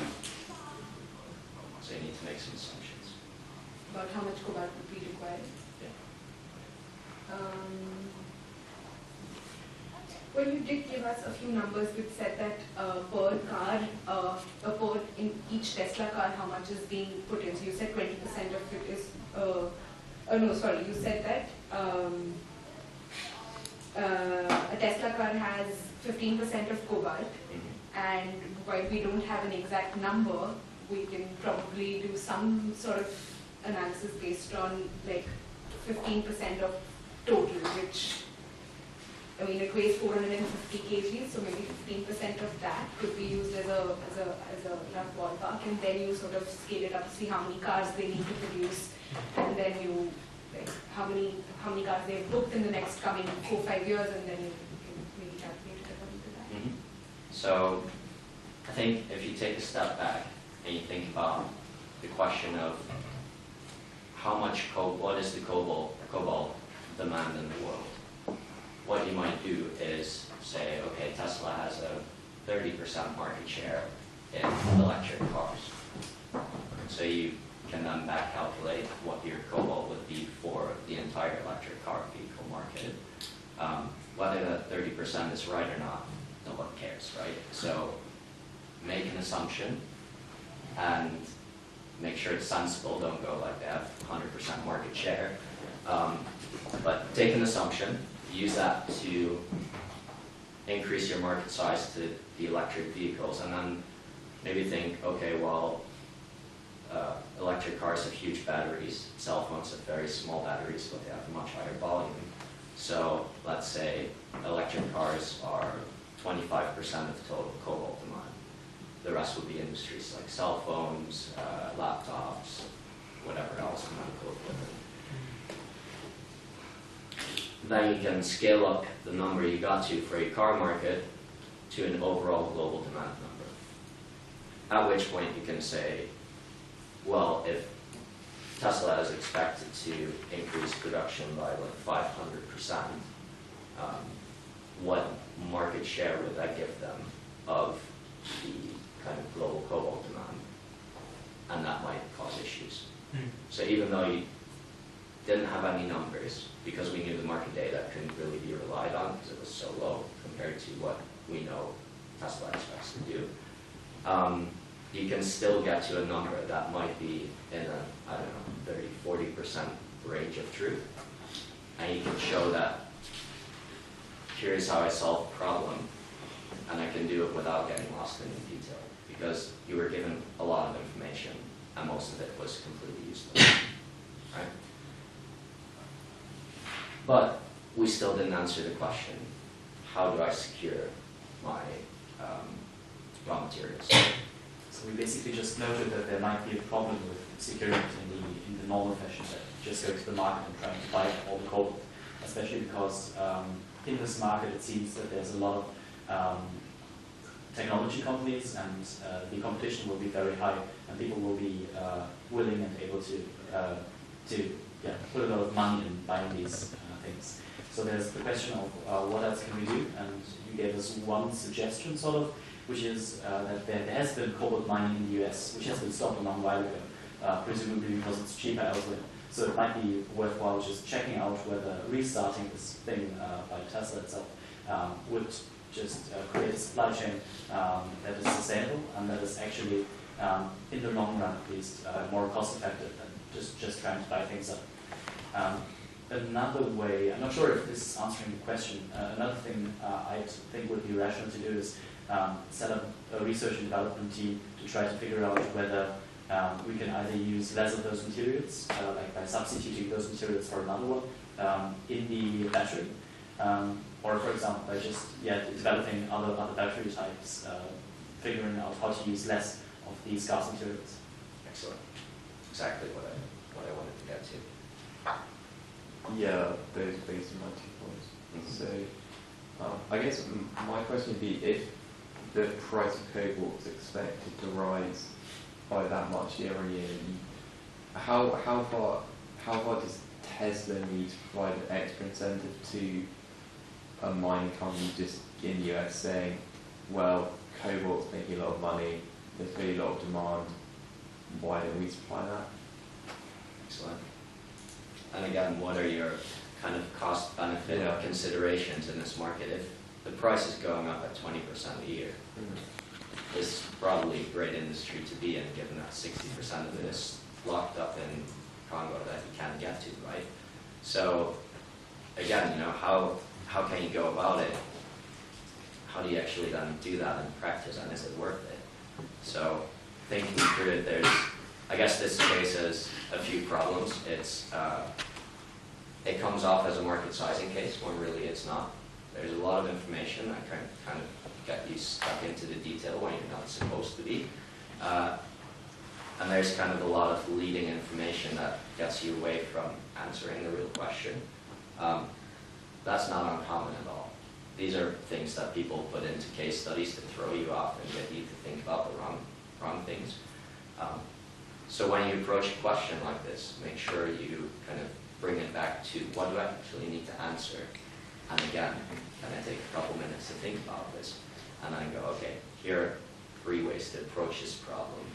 So you need to make some assumptions. About how much cobalt would be required? Yeah. Well, you did give us a few numbers which said that per car, per in each Tesla car, how much is being put in. So you said 20% of it is, you said that a Tesla car has 15% of cobalt, and while we don't have an exact number, we can probably do some sort of analysis based on 15% of total, which it weighs 450 kg, so maybe 15% of that could be used as a rough ballpark, and then you sort of scale it up to see how many cars they need to produce, and then you how many cars they've booked in the next coming 4-5 years, and then you can maybe calculate it according to that. Mm-hmm. So I think if you take a step back and you think about the question of what is the cobalt demand in the world, what you might do is say, okay, Tesla has a 30% market share in electric cars. So you can then back calculate what your cobalt would be for the entire electric car vehicle market. Whether that 30% is right or not, no one cares, right? So make an assumption and make sure it's sensible. Don't go like they have 100% market share. But take an assumption, use that to increase your market size to the electric vehicles, and then maybe think, okay, well, electric cars have huge batteries, cell phones have very small batteries, but they have a much higher volume. So let's say electric cars are 25% of total cobalt demand. The rest would be industries like cell phones, laptops, whatever else might go with it. Then you can scale up the number you got to for a car market to an overall global demand number. At which point you can say, well, if Tesla is expected to increase production by like 500%, what market share would that give them of the kind of global cobalt demand? And that might cause issues. So even though you didn't have any numbers, because we knew the market data couldn't really be relied on because it was so low compared to what we know Tesla expects to do, you can still get to a number that might be in a, I don't know, 30–40% range of truth. And you can show that here's how I solve a problem, and I can do it without getting lost in the detail, because you were given a lot of information, and most of it was completely useless, right? But we still didn't answer the question, how do I secure my raw materials? So we basically just noted that there might be a problem with securing it in the normal fashion, that you just go to the market and try to buy all the cobalt, especially because in this market it seems that there's a lot of technology companies, and the competition will be very high, and people will be willing and able to put a lot of money in buying these things. So there's the question of what else can we do, and you gave us one suggestion, sort of, which is that there has been cobalt mining in the US, which has been stopped a long while ago, presumably because it's cheaper elsewhere. So it might be worthwhile just checking out whether restarting this thing by Tesla itself would just create a supply chain that is sustainable and that is actually, in the long run at least, more cost effective than just trying to buy things up. Another way, I'm not sure if this is answering the question, another thing I think would be rational to do is set up a research and development team to try to figure out whether we can either use less of those materials, like by substituting those materials for another one in the battery, or for example by just developing other battery types, figuring out how to use less of these scarce materials. Excellent. Exactly what I wanted to get to. Yeah, those based on my 2 points. So, I guess my question would be, if the price of cobalt is expected to rise by that much year on year, how far does Tesla need to provide an extra incentive to a mining company just in the US saying, well, cobalt's making a lot of money, there's really a lot of demand, why don't we supply that? Excellent. And again, what are your kind of cost-benefit considerations in this market? If the price is going up at 20% a year, this is probably a great industry to be in, given that 60% of it is locked up in Congo that you can't get to, right? So again, how can you go about it? How do you actually then do that in practice, and is it worth it? So thinking through it, I guess this case has a few problems. It comes off as a market sizing case when really it's not. There's a lot of information that can kind of get you stuck into the detail when you're not supposed to be. And there's kind of a lot of leading information that gets you away from answering the real question. That's not uncommon at all. These are things that people put into case studies to throw you off and get you to think about the wrong things. So when you approach a question like this, make sure you kind of bring it back to what do I actually need to answer? And again, can I take a couple minutes to think about this? And then go, okay, here are 3 ways to approach this problem.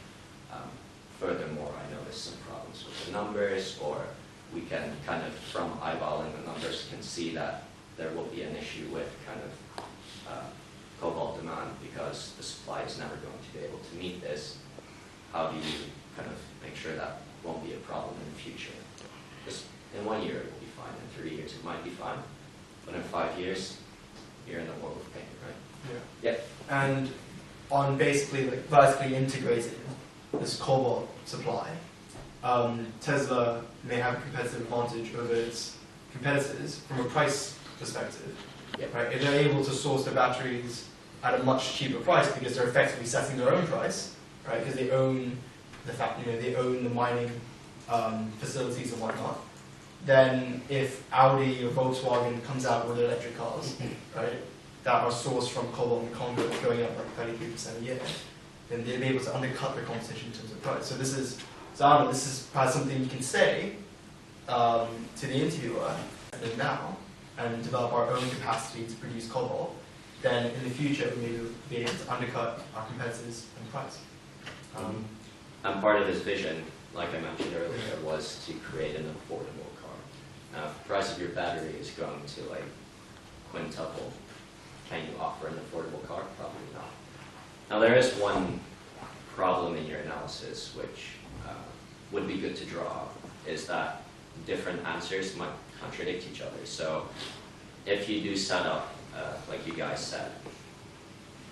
Furthermore, I noticed some problems with the numbers, or we can kind of, from eyeballing the numbers, can see that there will be an issue with kind of cobalt demand because the supply is never going to be able to meet this. How do you kind of make sure that won't be a problem in the future? Because in 1 year it will be fine, in 3 years it might be fine, but in 5 years, you're in a world of pain, right? Yeah. And on basically like vertically integrating this cobalt supply, Tesla may have a competitive advantage over its competitors from a price perspective, Yep. right? If they're able to source the batteries at a much cheaper price because they're effectively setting their own price, right? Because they own they own the mining facilities and whatnot. Then if Audi or Volkswagen comes out with electric cars, right, that are sourced from cobalt and Congo going up like 33% a year, then they'll be able to undercut the competition in terms of price. So this is, I don't know, this is perhaps something you can say to the interviewer now and develop our own capacity to produce cobalt. Then in the future we may be able to undercut our competitors in price. And part of his vision, like I mentioned earlier, was to create an affordable car. Now, if the price of your battery is going to like quintuple, can you offer an affordable car? Probably not. Now, there is one problem in your analysis which would be good to draw, is that different answers might contradict each other. So if you do set up, like you guys said,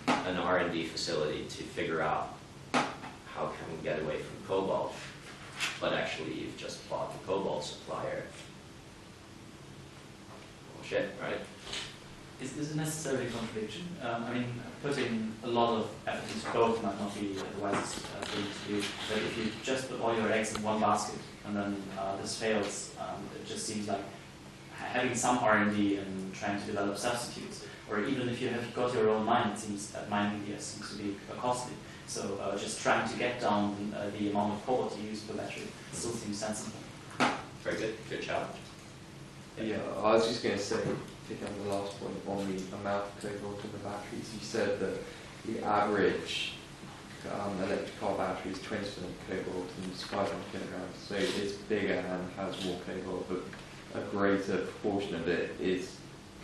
an R&D facility to figure out how can we get away from cobalt, but actually you've just bought the cobalt supplier. Bullshit, right? Is it necessarily a contradiction? I mean, putting a lot of effort into both might not be the wisest thing to do. But if you just put all your eggs in one basket and then this fails, it just seems like having some R&D and trying to develop substitutes, or even if you have got your own mine, it seems that mining seems to be costly. So just trying to get down the amount of cobalt you use per battery still seems sensible. Very good, good challenge. Yeah, I was just going to say, picking up the last point on the amount of cobalt in the batteries, you said that the average electric car battery is 20% cobalt and it's 500 kilograms, so it's bigger and has more cobalt, but a greater proportion of it is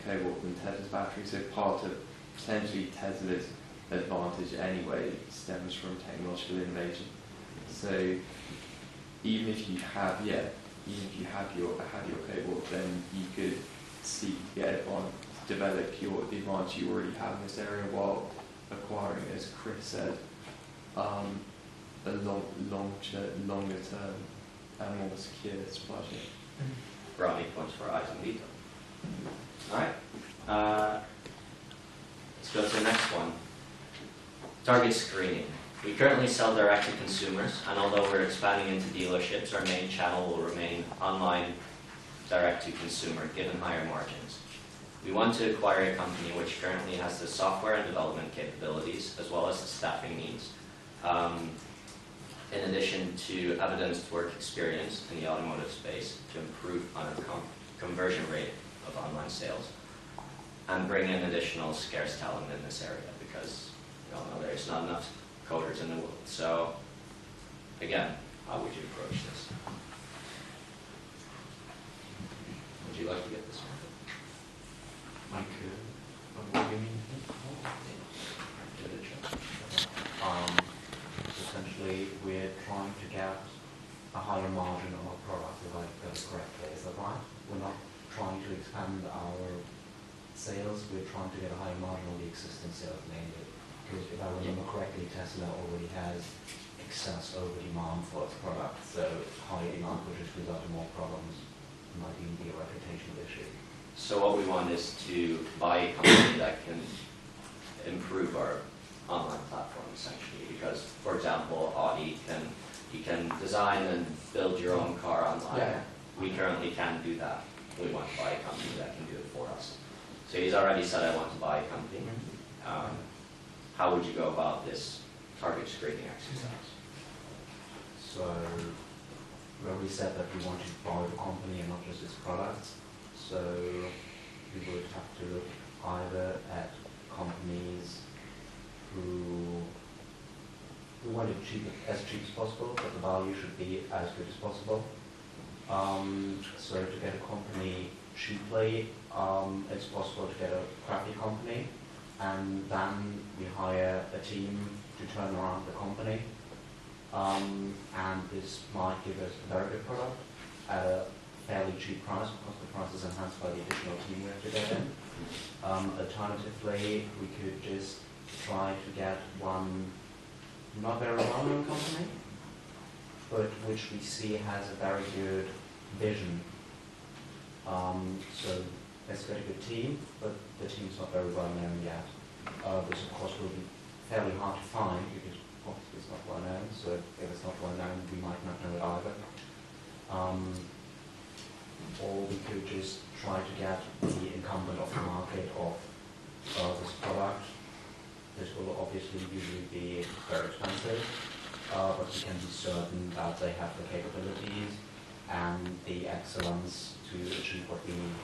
cobalt than Tesla's battery, so part of potentially Tesla's advantage anyway stems from technological innovation. So even if you have your cobalt, then you could seek to get develop the advantage you already have in this area while acquiring, as Chris said, a longer term and more secure supply chain. Brownie points for eyes and veto. Alright. Let's go to the next one. Target screening. We currently sell direct to consumers, and although we're expanding into dealerships, our main channel will remain online direct to consumer, given higher margins. We want to acquire a company which currently has the software and development capabilities, as well as the staffing needs, in addition to evidenced work experience in the automotive space to improve on our conversion rate of online sales, and bring in additional scarce talent in this area, because we all know there's not enough coders in the world. So, again, how would you approach this? Would you like to get this one? I could. What do you mean? Give it a try. Essentially, we're trying to get a higher margin on our product, if I got it correctly. Is that right? We're not trying to expand our sales, we're trying to get a higher margin on the existing sales mainly. Because if I remember correctly, Tesla already has excess over demand for its product, so higher demand will just result in more problems. It might even be a reputational issue. So what we want is to buy a company that can improve our online platform, essentially. Because, for example, Audi you can design and build your own car online. Yeah. We currently can't do that. We want to buy a company that can do it for us. So he's already said, I want to buy a company. How would you go about this target screening exercise? So, where we said that we want to buy the company and not just its products, so we would have to look either at companies who want it as cheap as possible, but the value should be as good as possible. So to get a company cheaply, it's possible to get a crappy company, and then we hire a team to turn around the company. And this might give us a very good product at a fairly cheap price, because the price is enhanced by the additional team we have to get in. Alternatively, we could just try to get one not very well-known company, but which we see has a very good vision. So It's got a good team, but the team's not very well known yet. This, of course, will be fairly hard to find because obviously it's not well known. So if it's not well known, we might not know it either. Or we could just try to get the incumbent of the market of this product. This will obviously usually be very expensive, but we can be certain that they have the capabilities and the excellence to achieve what we need.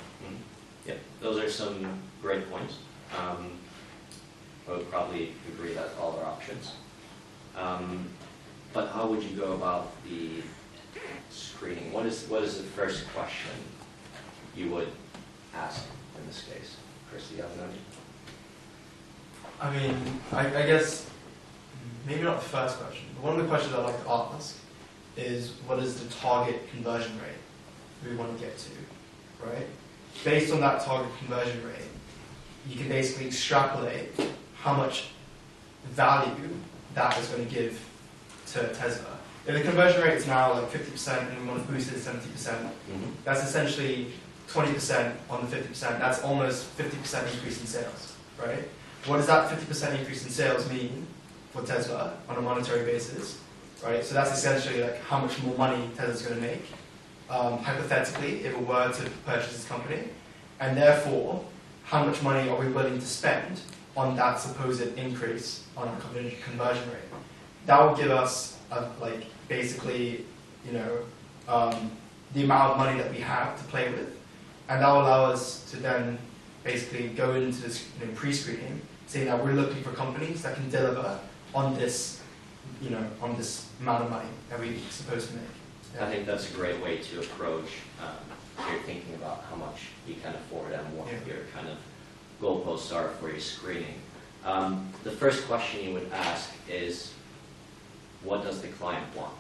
Yeah, those are some great points. I would probably agree that all are options. But how would you go about the screening? What is the first question you would ask in this case? Chris, do you have an idea? I mean, I guess maybe not the first question, but one of the questions I like to ask is what is the target conversion rate we want to get to, right? Based on that target conversion rate, you can basically extrapolate how much value that is going to give to Tesla. If the conversion rate is now like 50% and we want to boost it to 70%, that's essentially 20% on the 50%. That's almost 50% increase in sales, right? What does that 50% increase in sales mean for Tesla on a monetary basis, right? So that's essentially like how much more money Tesla's going to make, hypothetically, if it were to purchase this company, and therefore, how much money are we willing to spend on that supposed increase on our conversion rate? That will give us, like, basically, you know, the amount of money that we have to play with, and that will allow us to then basically go into this, you know, pre-screening, saying that we're looking for companies that can deliver on this, you know, on this amount of money that we're supposed to make. I think that's a great way to approach. You're thinking about how much you can afford and what your kind of goalposts are for your screening. The first question you would ask is, what does the client want?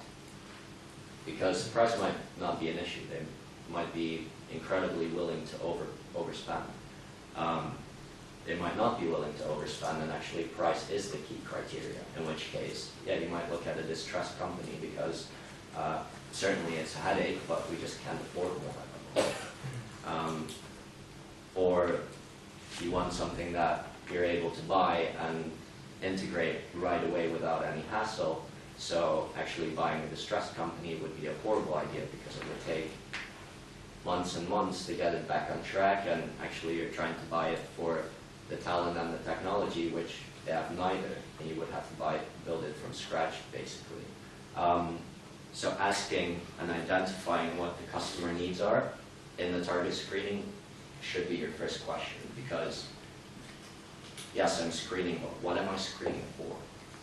Because the price might not be an issue. They might be incredibly willing to overspend. They might not be willing to overspend, and actually price is the key criteria, in which case, yeah, you might look at a distressed company because certainly it's a headache, but we just can't afford more. Or you want something that you're able to buy and integrate right away without any hassle. So actually buying a distressed company would be a horrible idea because it would take months and months to get it back on track, and actually you're trying to buy it for the talent and the technology, which they have neither, and you would have to build it from scratch, basically. So asking and identifying what the customer needs are in the target screening should be your first question, because yes, I'm screening, but what am I screening for,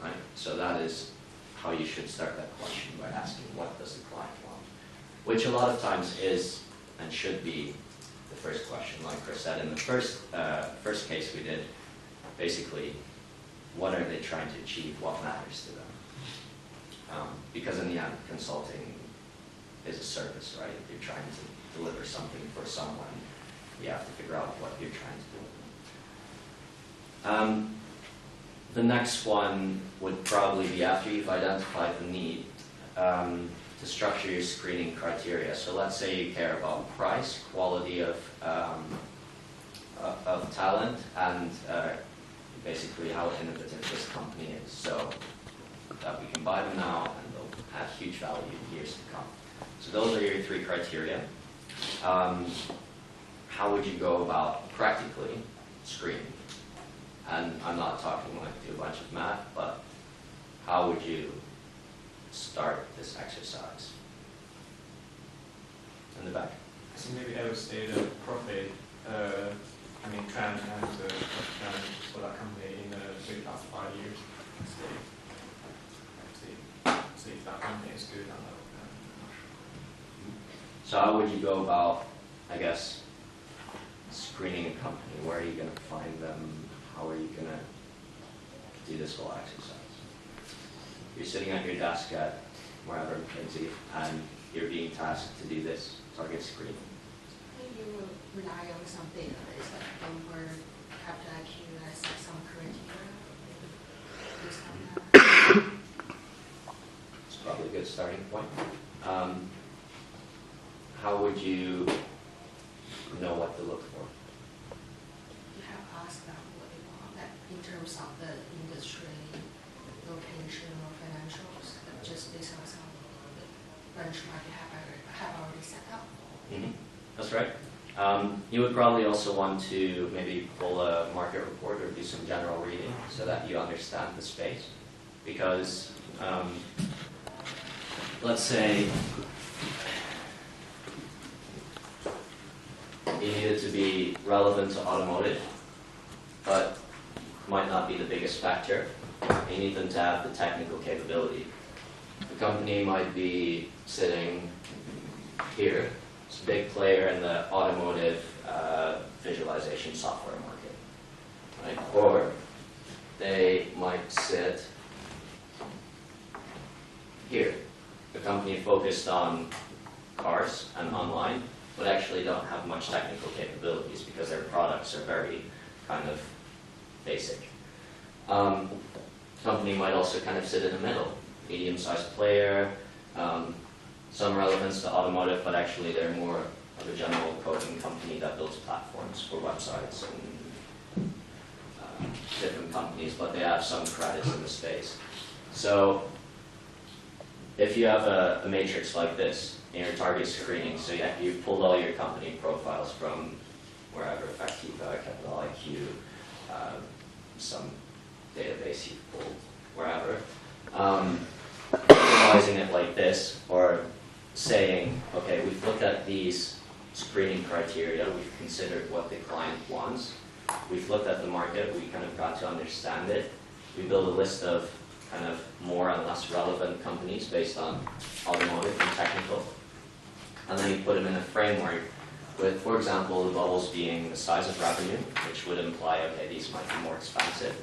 right? So that is how you should start that question, by asking what does the client want, which a lot of times is and should be the first question. Like Chris said, in the first case we did, basically, what are they trying to achieve, what matters to them? Because in the end, consulting is a service, right? You're trying to deliver something for someone. You have to figure out what you're trying to do. The next one would probably be, after you've identified the need, to structure your screening criteria. So let's say you care about price, quality of talent, and basically how innovative this company is. So that we can buy them now and they'll add huge value in years to come. So those are your three criteria. How would you go about practically screening? And I'm not talking like do a bunch of math, but how would you start this exercise? In the back. So maybe I would state a profit, trend and profit trend for that company in the last 5 years. See if that company is good or not. So how would you go about, I guess, screening a company? Where are you going to find them? How are you going to do this whole exercise? You're sitting at your desk at wherever, McKenzie, and you're being tasked to do this target screening. You will rely on some data that is like number, capital IQ, as some criteria. Based on that. It's probably a good starting point. How would you know what to look for? what they want, that in terms of the industry, location, or financials, just based on some benchmark you have already set up. That's right. You would probably also want to maybe pull a market report or do some general reading so that you understand the space. Because, let's say, you need it to be relevant to automotive, but might not be the biggest factor. You need them to have the technical capability. The company might be sitting here. It's a big player in the automotive visualization software market, right? Or they might sit here. A company focused on cars and online, but actually don't have much technical capabilities because their products are very kind of basic. Company might also kind of sit in the middle, medium-sized player, some relevance to automotive, but actually they're more of a general coding company that builds platforms for websites and different companies, but they have some credits in the space. So if you have a matrix like this in your target screening, so you've pulled all your company profiles from wherever, Factiva, Capital IQ, some database you've pulled, wherever, analyzing it like this, or saying, okay, we've looked at these screening criteria, we've considered what the client wants, we've looked at the market, we kind of got to understand it, we build a list of kind of more and less relevant companies based on automotive and technical, and then you put them in a framework with, for example, the bubbles being the size of revenue, which would imply, okay, these might be more expensive,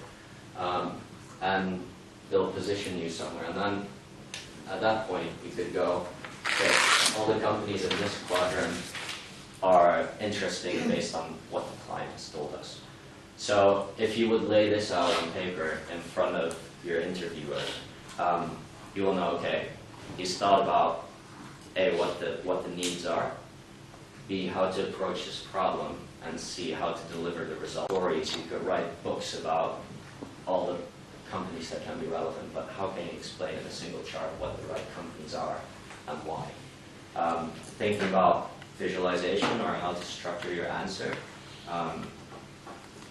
and they'll position you somewhere. And then at that point, we could go, okay, all the companies in this quadrant are interesting based on what the client has told us. So if you would lay this out on paper in front of your interviewer, you will know, okay, he's thought about A, what the needs are, B, how to approach this problem, and C, how to deliver the result. Stories, you could write books about all the companies that can be relevant, but how can you explain in a single chart what the right companies are and why? Thinking about visualization or how to structure your answer,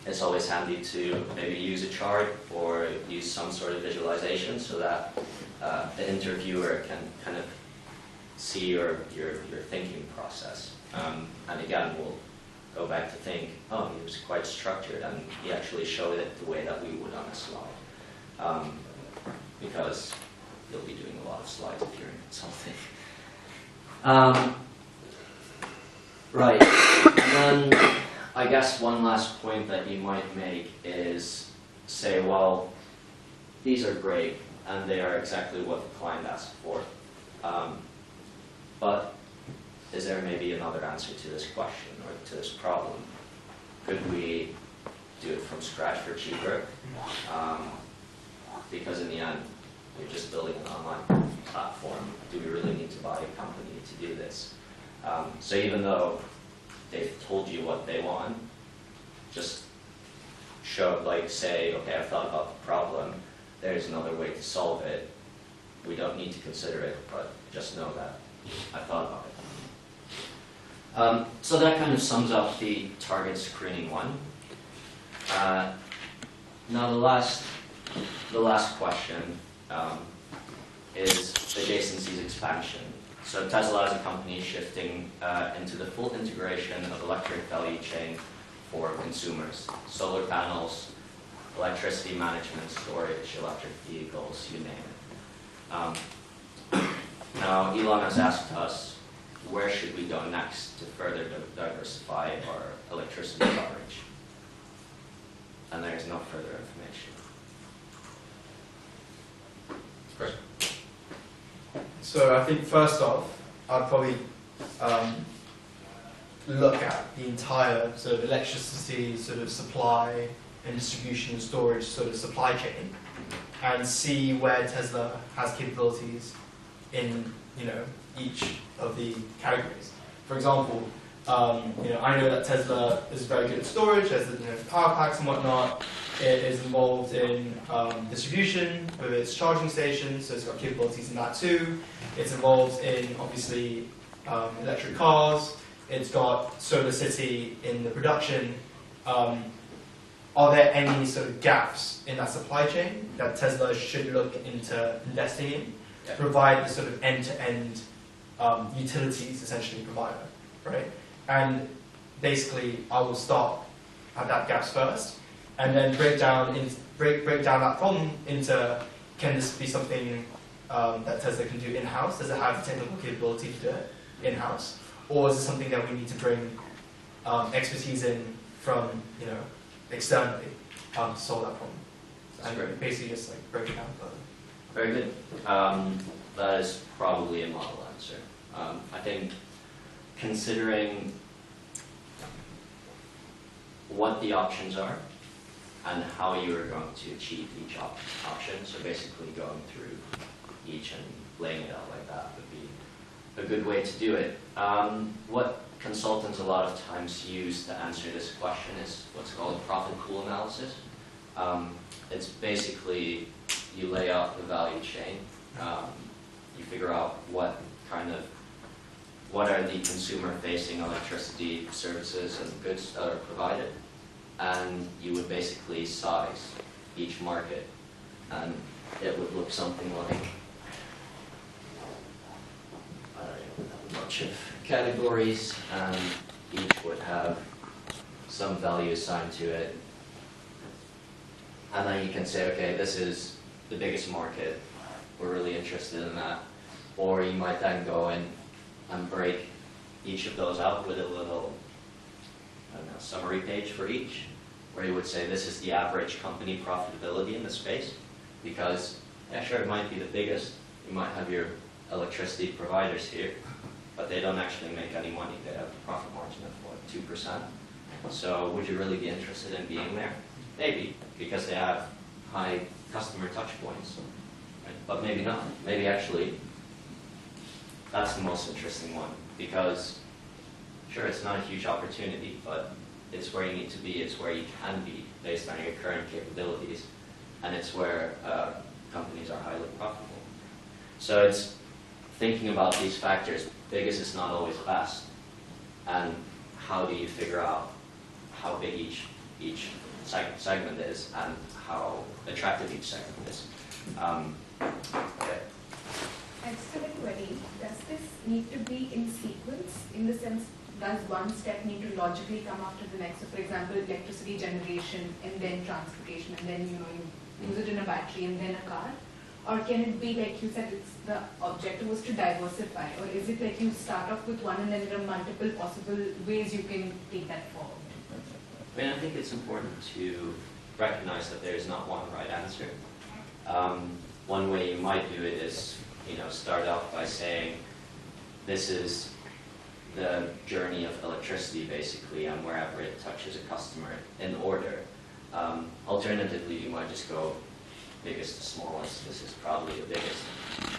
it's always handy to maybe use a chart or use some sort of visualization so that the interviewer can kind of see your thinking process. And again, we'll go back to think, oh, he was quite structured, and he actually showed it the way that we would on a slide. Because you'll be doing a lot of slides if you're in consulting. Right, and then I guess one last point that you might make is say, well, these are great, and they are exactly what the client asked for. But is there maybe another answer to this question or to this problem? Could we do it from scratch for cheaper? Because in the end, you're just building an online platform. Do we really need to buy a company to do this? So even though they've told you what they want, just show, like, say, okay, I've thought about the problem. There's another way to solve it. We don't need to consider it, but just know that I thought about it. So that kind of sums up the target screening one. Now the last question is adjacencies expansion. So Tesla as a company shifting into the full integration of electric value chain for consumers. Solar panels, electricity management, storage, electric vehicles, you name it. Now Elon has asked us, where should we go next to further diversify our electricity coverage? And there is no further information. Great. So I think first off, I'd probably look at the entire sort of electricity sort of supply and distribution and storage sort of supply chain, and see where Tesla has capabilities in each of the categories. For example, I know that Tesla is very good at storage, has power packs and whatnot. It is involved in distribution with its charging stations, so it's got capabilities in that too. It's involved in, obviously, electric cars. It's got Solar City in the production. Are there any sort of gaps in that supply chain that Tesla should look into investing in to provide the sort of end-to-end utilities, essentially, provider, right? And basically, I will start at that gaps first, and then break down that problem into, can this be something that Tesla can do in-house? Does it have the technical capability to do it in-house? Or is it something that we need to bring expertise in from, externally to solve that problem? That's And great. basically just like break it down further. Very good. That is probably a model answer. I think considering what the options are and how you are going to achieve each option, so basically going through each and laying it out like that would be a good way to do it. What consultants a lot of times use to answer this question is what's called a profit pool analysis. It's basically you lay out the value chain, you figure out what are the consumer-facing electricity services and goods that are provided, and you would basically size each market, and it would look something like, I don't have a bunch of categories, and each would have some value assigned to it, and then you can say, okay, this is the biggest market, we're really interested in that, or you might then go in and break each of those out with a little, summary page for each, where you would say this is the average company profitability in the space, because, yeah, sure, it might be the biggest, you might have your electricity providers here, but they don't actually make any money, they have a profit margin of, what, 2%? So would you really be interested in being there? Maybe, because they have high customer touch points, right? But maybe not, maybe actually that's the most interesting one, because sure, it's not a huge opportunity, but it's where you need to be, it's where you can be based on your current capabilities, and it's where companies are highly profitable. So it's thinking about these factors. Biggest is not always best, and how do you figure out how big each segment is and how attractive each segment is. Okay. I just have a query. Does this need to be in sequence, in the sense, does one step need to logically come after the next? So for example, electricity generation and then transportation, and then you use it in a battery and then a car? Or can it be like you said, it's the objective was to diversify? Or is it like you start off with one and then there are multiple possible ways you can take that forward? I think it's important to recognize that there is not one right answer. One way you might do it is, start out by saying, this is the journey of electricity, basically, and wherever it touches a customer in order. Alternatively, you might just go biggest to smallest. This is probably the biggest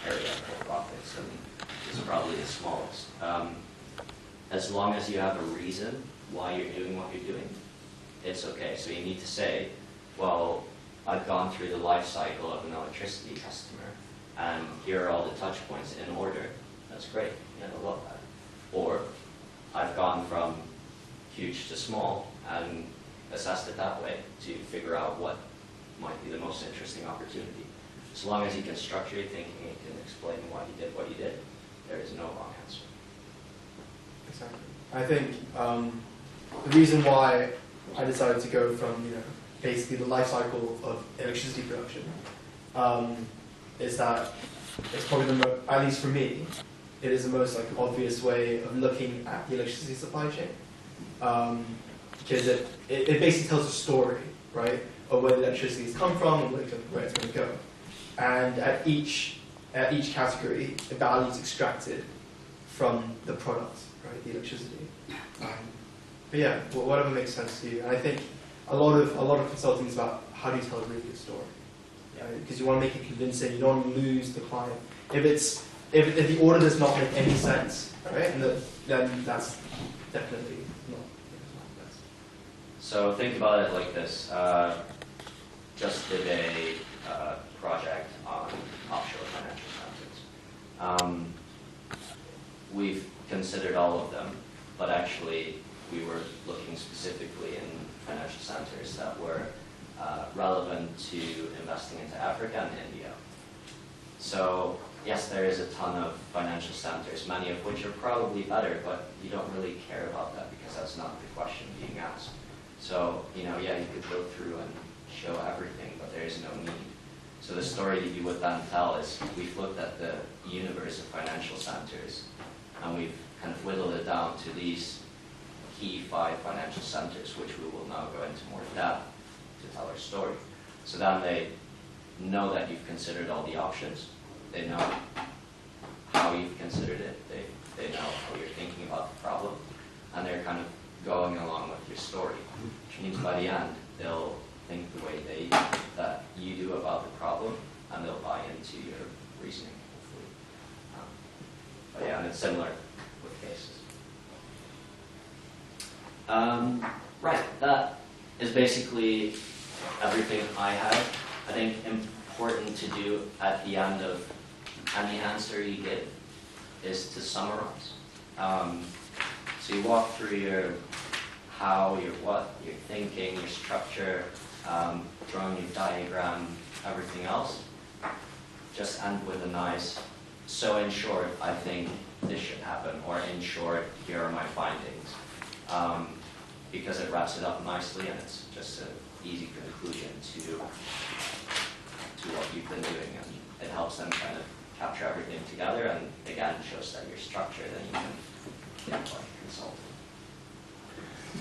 area for profits, and this is probably the smallest. As long as you have a reason why you're doing what you're doing, it's okay. So you need to say, well, I've gone through the life cycle of an electricity customer, and here are all the touch points in order. That's great. I love that. Or I've gone from huge to small and assessed it that way to figure out what might be the most interesting opportunity. As long as you can structure your thinking and you can explain why you did what you did, there is no wrong answer. Exactly. I think the reason why I decided to go from basically the life cycle of electricity production is that it's probably at least for me, it is the most obvious way of looking at the electricity supply chain, because it basically tells a story, right, of where the electricity has come from and where it's going to go. And at each category, the value is extracted from the product, right, the electricity. But yeah, whatever makes sense to you. And I think a lot of consulting is about how do you tell a really good story, because you want to make it convincing. You don't want to lose the client. If the order does not make any sense, right, then that's definitely not. It's not the best. So think about it like this. Just did a project on offshore financial centers. We've considered all of them, but actually we were looking specifically in financial centers that were relevant to investing into Africa and India. So yes, there is a ton of financial centers, many of which are probably better, but you don't really care about that because that's not the question being asked. So, yeah, you could go through and show everything, but there is no need. So the story that you would then tell is we've looked at the universe of financial centers and we've kind of whittled it down to these key 5 financial centers, which we will now go into more depth to tell our story. So then they know that you've considered all the options. They know how you've considered it. They know how you're thinking about the problem. And they're kind of going along with your story, which means by the end, they'll think the way that you do about the problem, and they'll buy into your reasoning, hopefully. But yeah, and it's similar with cases. Right, that is basically everything I have. I think important to do at the end of any answer you give is to summarize. So you walk through your how, your what, your thinking, your structure, drawing your diagram, everything else. Just end with a nice, so in short, I think this should happen, or in short, here are my findings. Because it wraps it up nicely and it's just an easy conclusion to what you've been doing, and it helps them kind of capture everything together, and again shows that you're structured and you can like a consultant.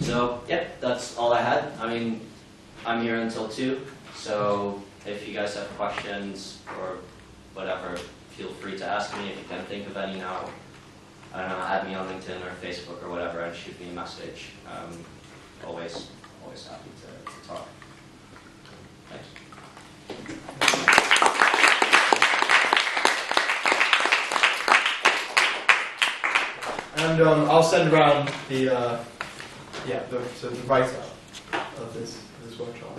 So yeah, that's all I had. I mean, I'm here until 2, so if you guys have questions or whatever, feel free to ask me. If you can think of any now, I don't know, add me on LinkedIn or Facebook or whatever and shoot me a message. Always happy to talk. Thanks. And I'll send around the write-up of this workshop.